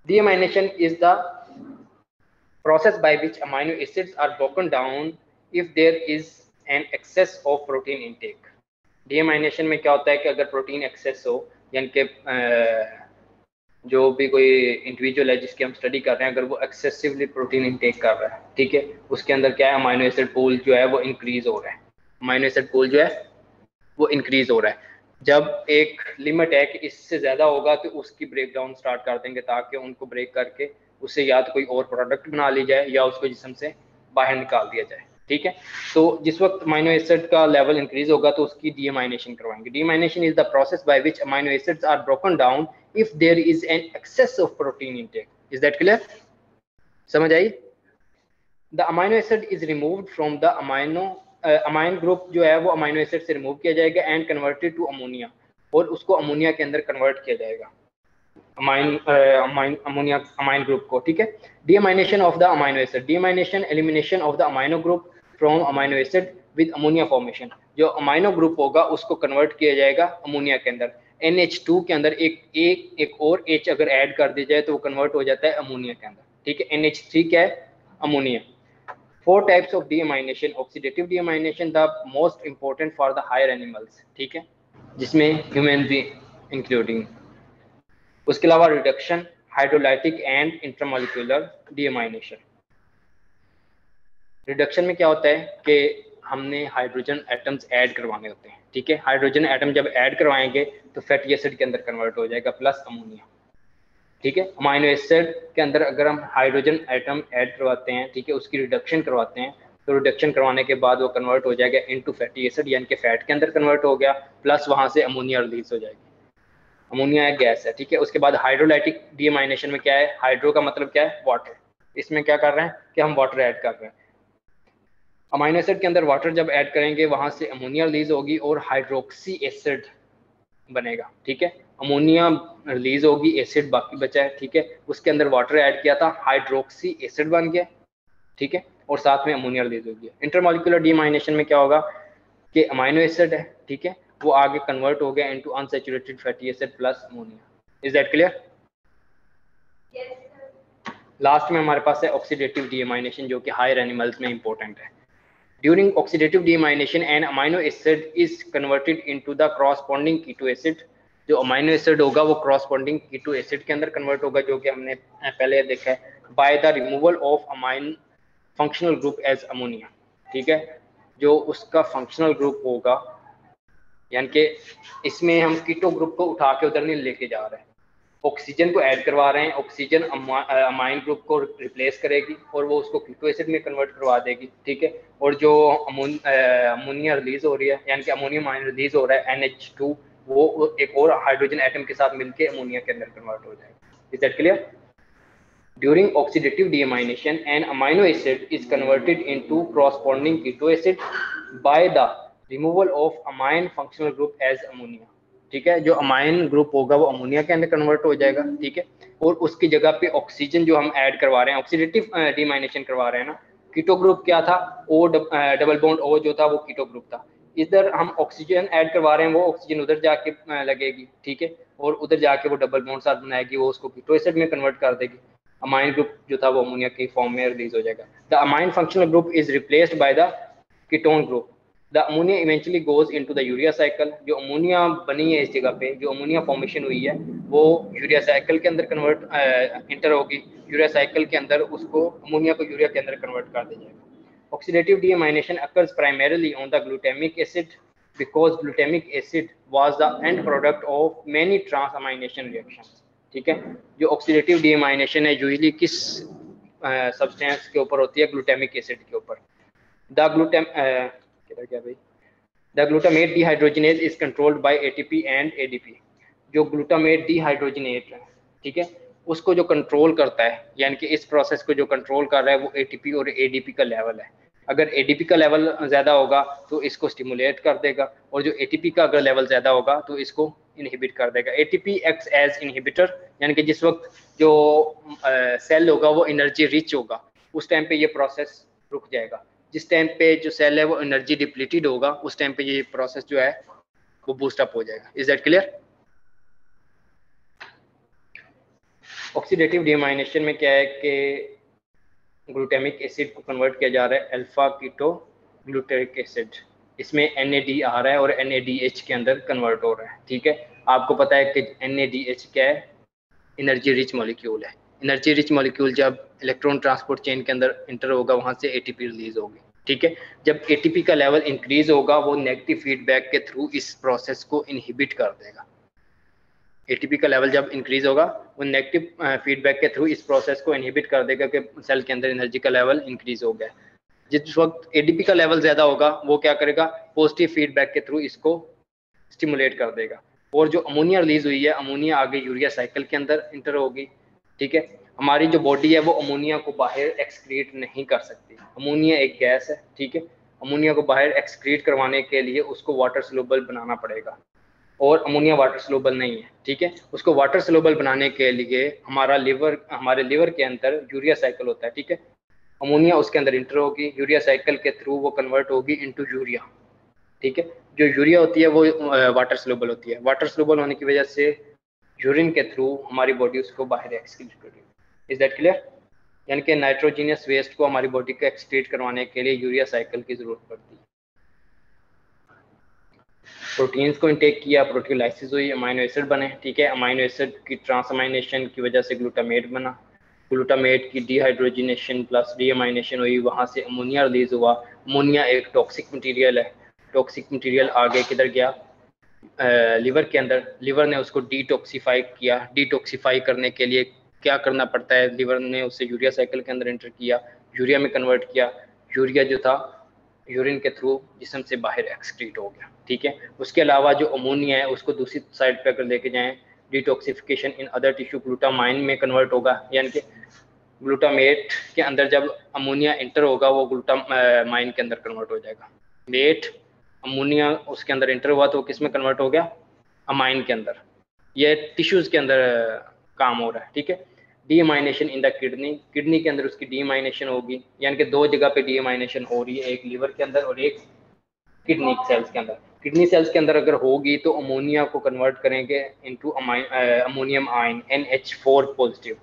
Deamination is the process by which amino acids are broken down if there is an excess of protein intake. Deamination में क्या होता है कि अगर प्रोटीन एक्सेस हो, यानी कि जो भी कोई इंडिविजुअल है जिसकी हम स्टडी कर रहे हैं, अगर वो एक्सेसिवली प्रोटीन इंटेक कर रहा है, ठीक है, उसके अंदर क्या है? अमाइनो एसिड पूल जो है वो इंक्रीज हो रहा है। अमाइनो एसिड पूल जो है वो इंक्रीज हो रहा है। जब एक लिमिट है कि इससे ज़्यादा होगा तो उसकी ब्रेक डाउन स्टार्ट कर देंगे ताकि उनको ब्रेक करके उससे या तो कोई और प्रोडक्ट बना ली जाए या उसको जिस्म से बाहर निकाल दिया जाए, ठीक है। तो जिस वक्त अमाइनो एसिड का लेवल इंक्रीज होगा तो उसकी डीअमाइनेशन करवाएंगे। Deamination is the process by which amino acids are broken down if there is an excess of protein intake. Is that clear? समझ आई? The amino acid is removed from the amine group जो है वो amino acid से remove किया जाएगा and converted two ammonia, और उसको अमोनिया के अंदर कन्वर्ट किया जाएगा, अमाइन ग्रुप को, ठीक है। Deamination of the amino acid, deamination elimination of the amino group from amino acid with ammonia formation. जो अमाइनो ग्रुप होगा उसको कन्वर्ट किया जाएगा अमोनिया के अंदर। NH2 के अंदर एक और H अगर ऐड कर दिया जाए तो वो कन्वर्ट हो जाता है अमोनिया के अंदर, ठीक है। NH3 क्या है? Ammonia. 4 types of deamination. Oxidative deamination, the most important for the higher animals, ठीक है, जिसमें ह्यूमन भी इंक्लूडिंग। उसके अलावा reduction, hydrolytic and intramolecular deamination. Reduction में क्या होता है कि हमने हाइड्रोजन एटम्स ऐड करवाने होते हैं, ठीक है। हाइड्रोजन एटम जब ऐड करवाएंगे तो फैटी एसिड के अंदर कन्वर्ट हो जाएगा प्लस अमोनिया, ठीक है। अमाइनो एसिड के अंदर अगर हम हाइड्रोजन एटम ऐड करवाते हैं, ठीक है, उसकी रिडक्शन करवाते हैं तो रिडक्शन करवाने के बाद वो कन्वर्ट हो जाएगा इनटू फैटी एसिड, यानी कि फैट के अंदर कन्वर्ट हो गया, प्लस वहां से अमोनिया रिलीज हो जाएगी। अमोनिया एक गैस है, ठीक है। उसके बाद हाइड्रोलाइटिक डीअमाइनेशन में क्या है? हाइड्रो का मतलब क्या है? वाटर। इसमें क्या कर रहे हैं कि हम वाटर ऐड कर रहे हैं। अमाइनो एसिड के अंदर वाटर जब ऐड करेंगे वहां से अमोनिया रिलीज होगी और हाइड्रोक्सी एसिड बनेगा, ठीक है। अमोनिया रिलीज होगी, एसिड बाकी बचा है, ठीक है। उसके अंदर वाटर ऐड किया था, हाइड्रोक्सी एसिड बन गया, ठीक है, और साथ में अमोनिया रिलीज हो गया। इंटरमोलिकुलर डीअमाइनेशन में क्या होगा के अमाइनो एसिड है, ठीक है, वो आगे कन्वर्ट हो गया into unsaturated fatty acid plus ammonia. Is that clear? Last में हमारे पास है ऑक्सीडेटिव डीएमाइनेशन, जो कि हायर एनिमल्स में इंपॉर्टेंट है। During oxidative deamination an amino acid is converted into the corresponding keto acid. जो अमाइनो एसिड होगा वो क्रॉसबॉन्डिंग कीटो एसिड के अंदर कन्वर्ट होगा, जो कि हमने पहले देखा है, by the removal of amine functional group as ammonia. ठीक है, जो उसका फंक्शनल ग्रुप होगा, यानी कि इसमें हम कीटो ग्रुप को उठा के उधर नहीं लेके जा रहे हैं, ऑक्सीजन को ऐड करवा रहे हैं, ऑक्सीजन अमाइन ग्रुप को रिप्लेस करेगी और वो उसको कीटो एसिड में कन्वर्ट करवा देगी। ठीक है, और जो अमोनिया रिलीज हो रही है, यानी कि अमोनियम आयन रिलीज हो रहा है NH2, वो एक और हाइड्रोजन एटम के साथ मिलके अमोनिया के अंदर कन्वर्ट हो जाएगा। Is that clear? During oxidative deamination, an amino acid is converted into corresponding keto acid by the removal of amine functional group as ammonia। ठीक है, जो अमाइन ग्रुप होगा वो अमोनिया के अंदर कन्वर्ट हो जाएगा। ठीक है, और उसकी जगह पे ऑक्सीजन जो हम ऐड करवा रहे हैं, ऑक्सीडेटिव डीमाइनेशन करवा रहे हैं ना, कीटो ग्रुप क्या था, ओ डबल बॉन्ड ओ जो था वो कीटो ग्रुप था। इधर हम ऑक्सीजन ऐड करवा रहे हैं, वो ऑक्सीजन उधर जाके लगेगी। ठीक है, और उधर जाके वो डबल बॉन्ड साथ बनाएगी, वो उसको कीटो एसिड में कन्वर्ट कर देगी। अमाइन ग्रुप जो था वो अमोनिया के फॉर्म में रिलीज हो जाएगा। The amine functional group is replaced by the ketone group. The ammonia eventually goes into the urea cycle. जो अमोनिया बनी है इस जगह पे, जो अमोनिया फॉर्मेशन हुई है, वो यूरिया साइकिल के अंदर कन्वर्ट इंटर होगी। यूरिया साइकिल के अंदर उसको अमोनिया को यूरिया के अंदर कन्वर्ट कर दिया जाएगा। Oxidative deamination occurs primarily on the glutamic acid because glutamic acid was the end product of many transamination reactions। ठीक है, जो ऑक्सीडेटिव डीएमाइनेशन है यूजुअली किस सब्सटेंस के ऊपर होती है? ग्लूटामिक एसिड के ऊपर। The glutamate dehydrogenase is controlled by ATP and ADP. जो ग्लूटामेट डिहाइड्रोजिनेट है, ठीक है, उसको जो कंट्रोल करता है, यानी कि इस प्रोसेस को जो कंट्रोल कर रहा है, वो एटीपी और एडीपी का लेवल है। अगर एडीपी का लेवल ज़्यादा होगा तो इसको स्टिमुलेट कर देगा, और जो एटीपी का अगर लेवल ज़्यादा होगा तो इसको इनहिबिट कर देगा। एटीपी एक्ट्स एज इनहिबिटर, यानी कि जिस वक्त जो सेल होगा वो एनर्जी रिच होगा, उस टाइम पे ये प्रोसेस रुक जाएगा। जिस टाइम पे जो सेल है वो एनर्जी डिप्लीटेड होगा, उस टाइम पे ये प्रोसेस जो है वो बूस्ट अप हो जाएगा। Is that clear? ऑक्सीडेटिव डीमाइनेशन में क्या है कि ग्लूटामिक एसिड को कन्वर्ट किया जा रहा है अल्फा कीटो ग्लूटारिक एसिड। इसमें NAD आ रहा है और NADH के अंदर कन्वर्ट हो रहा है। ठीक है, आपको पता है कि NADH क्या है? एनर्जी रिच मॉलिक्यूल है। एनर्जी रिच मॉलिक्यूल जब इलेक्ट्रॉन ट्रांसपोर्ट चेन के अंदर इंटर होगा, वहां से ATP रिलीज होगी। ठीक है, जब ATP का लेवल इंक्रीज होगा, वो नेगेटिव फीडबैक के थ्रू इस प्रोसेस को इनहिबिट कर देगा। ATP का लेवल जब इंक्रीज होगा, वो नेगेटिव फीडबैक के थ्रू इस प्रोसेस को इनहिबिट कर देगा कि सेल के अंदर एनर्जी का लेवल इंक्रीज हो गया। जिस वक्त ADP का लेवल ज्यादा होगा, वो क्या करेगा? पॉजिटिव फीडबैक के थ्रू इसको स्टिमुलेट कर देगा, और जो अमोनिया रिलीज हुई है, अमोनिया आगे यूरिया साइकिल के अंदर इंटर होगी। ठीक है, हमारी जो बॉडी है वो अमोनिया को बाहर एक्सक्रीट नहीं कर सकती। अमोनिया एक गैस है। ठीक है, अमोनिया को बाहर एक्सक्रीट करवाने के लिए उसको वाटर सोल्यूबल बनाना पड़ेगा, और अमोनिया वाटर सोल्यूबल नहीं है। ठीक है, उसको वाटर सोल्यूबल बनाने के लिए हमारे लिवर के अंदर यूरिया साइकिल होता है। ठीक है, अमोनिया उसके अंदर इंटर होगी, यूरिया साइकिल के थ्रू वो कन्वर्ट होगी इनटू यूरिया। ठीक है, जो यूरिया होती है वो वाटर सोल्यूबल होती है। वाटर सोल्यूबल होने की वजह से यूरिन के थ्रू हमारी बॉडी उसको बाहर एक्सक्रीट करेगी। Is that clear? यानी कि नाइट्रोजीनियस वेस्ट को हमारी बॉडी को एक्सक्रीट करवाने के लिए यूरिया साइकिल की जरूरत पड़ती है। प्रोटीन्स को इनटेक किया, प्रोटीलाइसिस हुई, अमाइनो एसिड बने। ठीक है, अमाइनो एसिड की ट्रांसअमाइनेशन की वजह से ग्लूटामेट बना, ग्लूटामेट की डिहाइड्रोजिनेशन प्लस डीअमाइनेशन हुई, वहाँ से अमोनिया रिलीज हुआ। अमोनिया एक टॉक्सिक मटेरियल है। टॉक्सिक मटेरियल आगे किधर गया? लिवर के अंदर। लिवर ने उसको डिटॉक्सिफाई किया। डिटॉक्सिफाई करने के लिए क्या करना पड़ता है? लिवर ने उसे यूरिया साइकिल के अंदर एंटर किया, यूरिया में कन्वर्ट किया। यूरिया जो था यूरिन के थ्रू जिस्म से बाहर एक्सक्रीट हो गया। ठीक है, उसके अलावा जो अमोनिया है उसको दूसरी साइड पे अगर लेके जाएं, detoxification in other tissue glutamine में कन्वर्ट होगा, यानी कि ग्लूटामेट के अंदर जब अमोनिया इंटर होगा, वो ग्लूटामाइन के अंदर कन्वर्ट हो जाएगा। मेट अमोनिया उसके अंदर इंटर हुआ तो किस में कन्वर्ट हो गया? अमाइन के अंदर। ये टिश्यूज के अंदर काम हो रहा है। ठीक है, डीमाइनेशन इन द किडनी। किडनी के अंदर उसकी डीमाइनेशन होगी, यानी कि दो जगह पे डीमाइनेशन हो रही है, एक लीवर के अंदर और एक किडनी सेल्स के अंदर। किडनी सेल्स के अंदर अगर होगी तो अमोनिया को कन्वर्ट करेंगे into ammonium ion NH4 positive.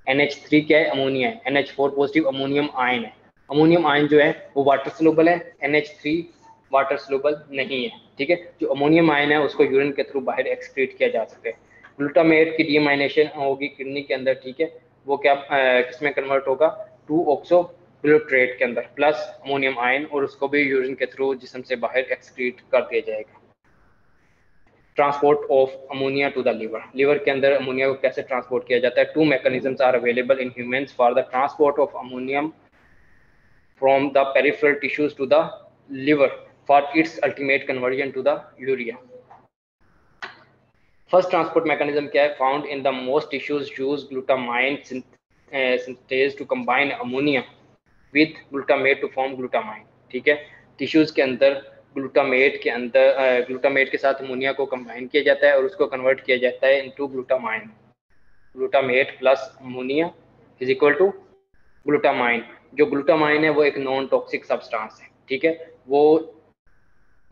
NH3 क्या है? अमोनिया है। NH4 पॉजिटिव अमोनियम आयन है। अमोनियम आयन जो है वो वाटर सोलुबल है, NH3 वाटर सोलुबल नहीं है। ठीक है, जो अमोनियम आयन है उसको यूरिन के थ्रू बाहर एक्सक्रीट किया जा सकता है। ग्लूटामेट की डीमाइनेशन होगी किडनी के अंदर। ठीक है, वो क्या किसमें कन्वर्ट होगा? 2-ऑक्सो ग्लूट्रेट के अंदर प्लस अमोनियम आयन, और उसको भी यूरिन के थ्रू जिस्म से बाहर एक्सक्रीट कर दिया जाएगा। Transport of ammonia to the liver. Liver के अंदर अमोनिया को कैसे ट्रांसपोर्ट किया जाता है? 2 mechanisms are available in humans for the transport of ammonium from the peripheral tissues to the liver for its ultimate conversion to the urea. First transport mechanism क्या है? Found in the most tissues use glutamine synthase to combine ammonia with glutamate to form glutamine. ठीक है, tissues के अंदर glutamate के साथ ammonia को combine किया जाता है और उसको कन्वर्ट किया जाता है into glutamine. Glutamate plus ammonia is equal to glutamine. जो ग्लूटामाइन है वो एक नॉन टॉक्सिक सब्सटेंस है। ठीक है, वो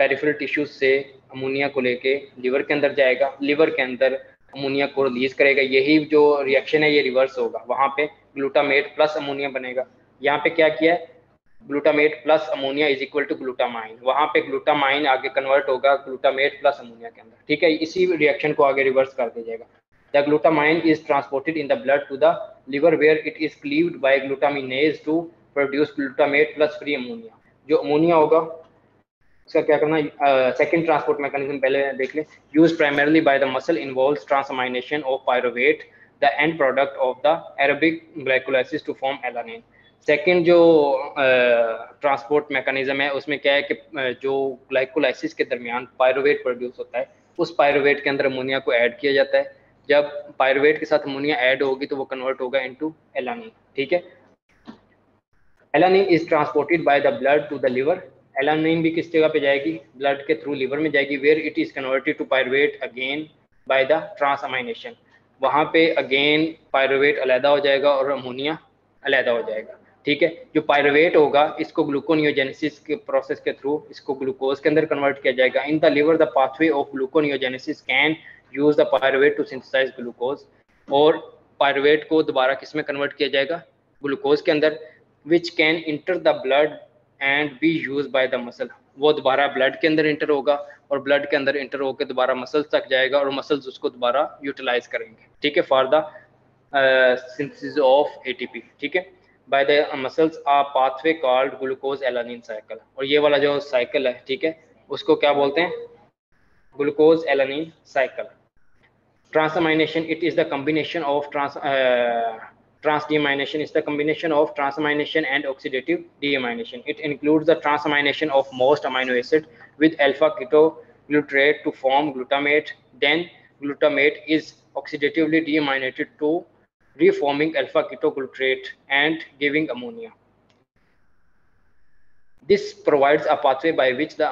पेरिफेरल टिश्यूज से अमोनिया को लेके लिवर के अंदर जाएगा, लिवर के अंदर अमोनिया को रिलीज करेगा। यही जो रिएक्शन है ये रिवर्स होगा, वहां पे ग्लूटामेट प्लस अमोनिया बनेगा। यहाँ पे क्या किया है? Glutamate plus ammonia is equal to glutamine. वहां पे ग्लूटामाइन आगे कन्वर्ट होगा ग्लूटामेट प्लस अमोनिया के अंदर। ठीक है, इसी रिएक्शन को आगे रिवर्स कर दिया जाएगा। The glutamine is transported in the blood to the liver where it is cleaved by glutaminase to produce glutamate plus free ammonia. जो अमोनिया होगा उसका क्या करना? सेकंड ट्रांसपोर्ट मैकेनिज्म पहले देख लें। Use primarily by the muscle involves transamination of pyruvate the end product of the aerobic glycolysis to form alanine. Second जो transport mechanism है उसमें क्या है कि जो ग्लाइकोलाइसिस के दरमियान पायरुवेट प्रोड्यूस होता है, उस पायरुवेट के अंदर अमोनिया को ऐड किया जाता है। जब पायरुवेट के साथ अमोनिया ऐड होगी तो वो कन्वर्ट होगा इनटू एलानिन। ठीक है, alanine is transported by the blood to the liver. Alanine भी किस जगह पे जाएगी? ब्लड के थ्रू लिवर में जाएगी, where it is converted to pyruvate again by the transamination. वहां पे अगेन पायरुवेट अलहदा हो जाएगा और अमोनिया अलहदा हो जाएगा। ठीक है, जो पायरुवेट होगा इसको ग्लूकोनियोजेनेसिस के प्रोसेस के थ्रू इसको ग्लूकोज के अंदर कन्वर्ट किया जाएगा। In the liver the pathway of gluconeogenesis can use the pyruvate to synthesize glucose. और पायरुवेट को दोबारा किस में कन्वर्ट किया जाएगा? ग्लूकोज के अंदर, which can enter the blood and B use by the muscle. वो दोबारा ब्लड के अंदर इंटर होगा और ब्लड के अंदर इंटर होकर दोबारा मसल्स तक जाएगा और मसल्स उसको दोबारा यूटिलाइज करेंगे। ठीक है, for the synthesis of ATP. ठीक है, by the muscles a pathway called glucose alanine cycle. और ये वाला जो साइकिल है, ठीक है, उसको क्या बोलते हैं? Glucose alanine cycle. Transamination, it is the combination of transdeamination is the combination of transamination and oxidative deamination. It includes the transamination of most amino acid with alpha ketoglutarate to form glutamate. Then glutamate is oxidatively deaminated to reforming alpha ketoglutarate and giving ammonia. This provides a pathway by which the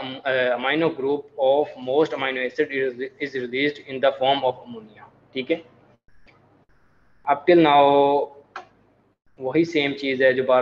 amino group of most amino acid is released in the form of ammonia. ठीक है, up till now वही same चीज है जो बार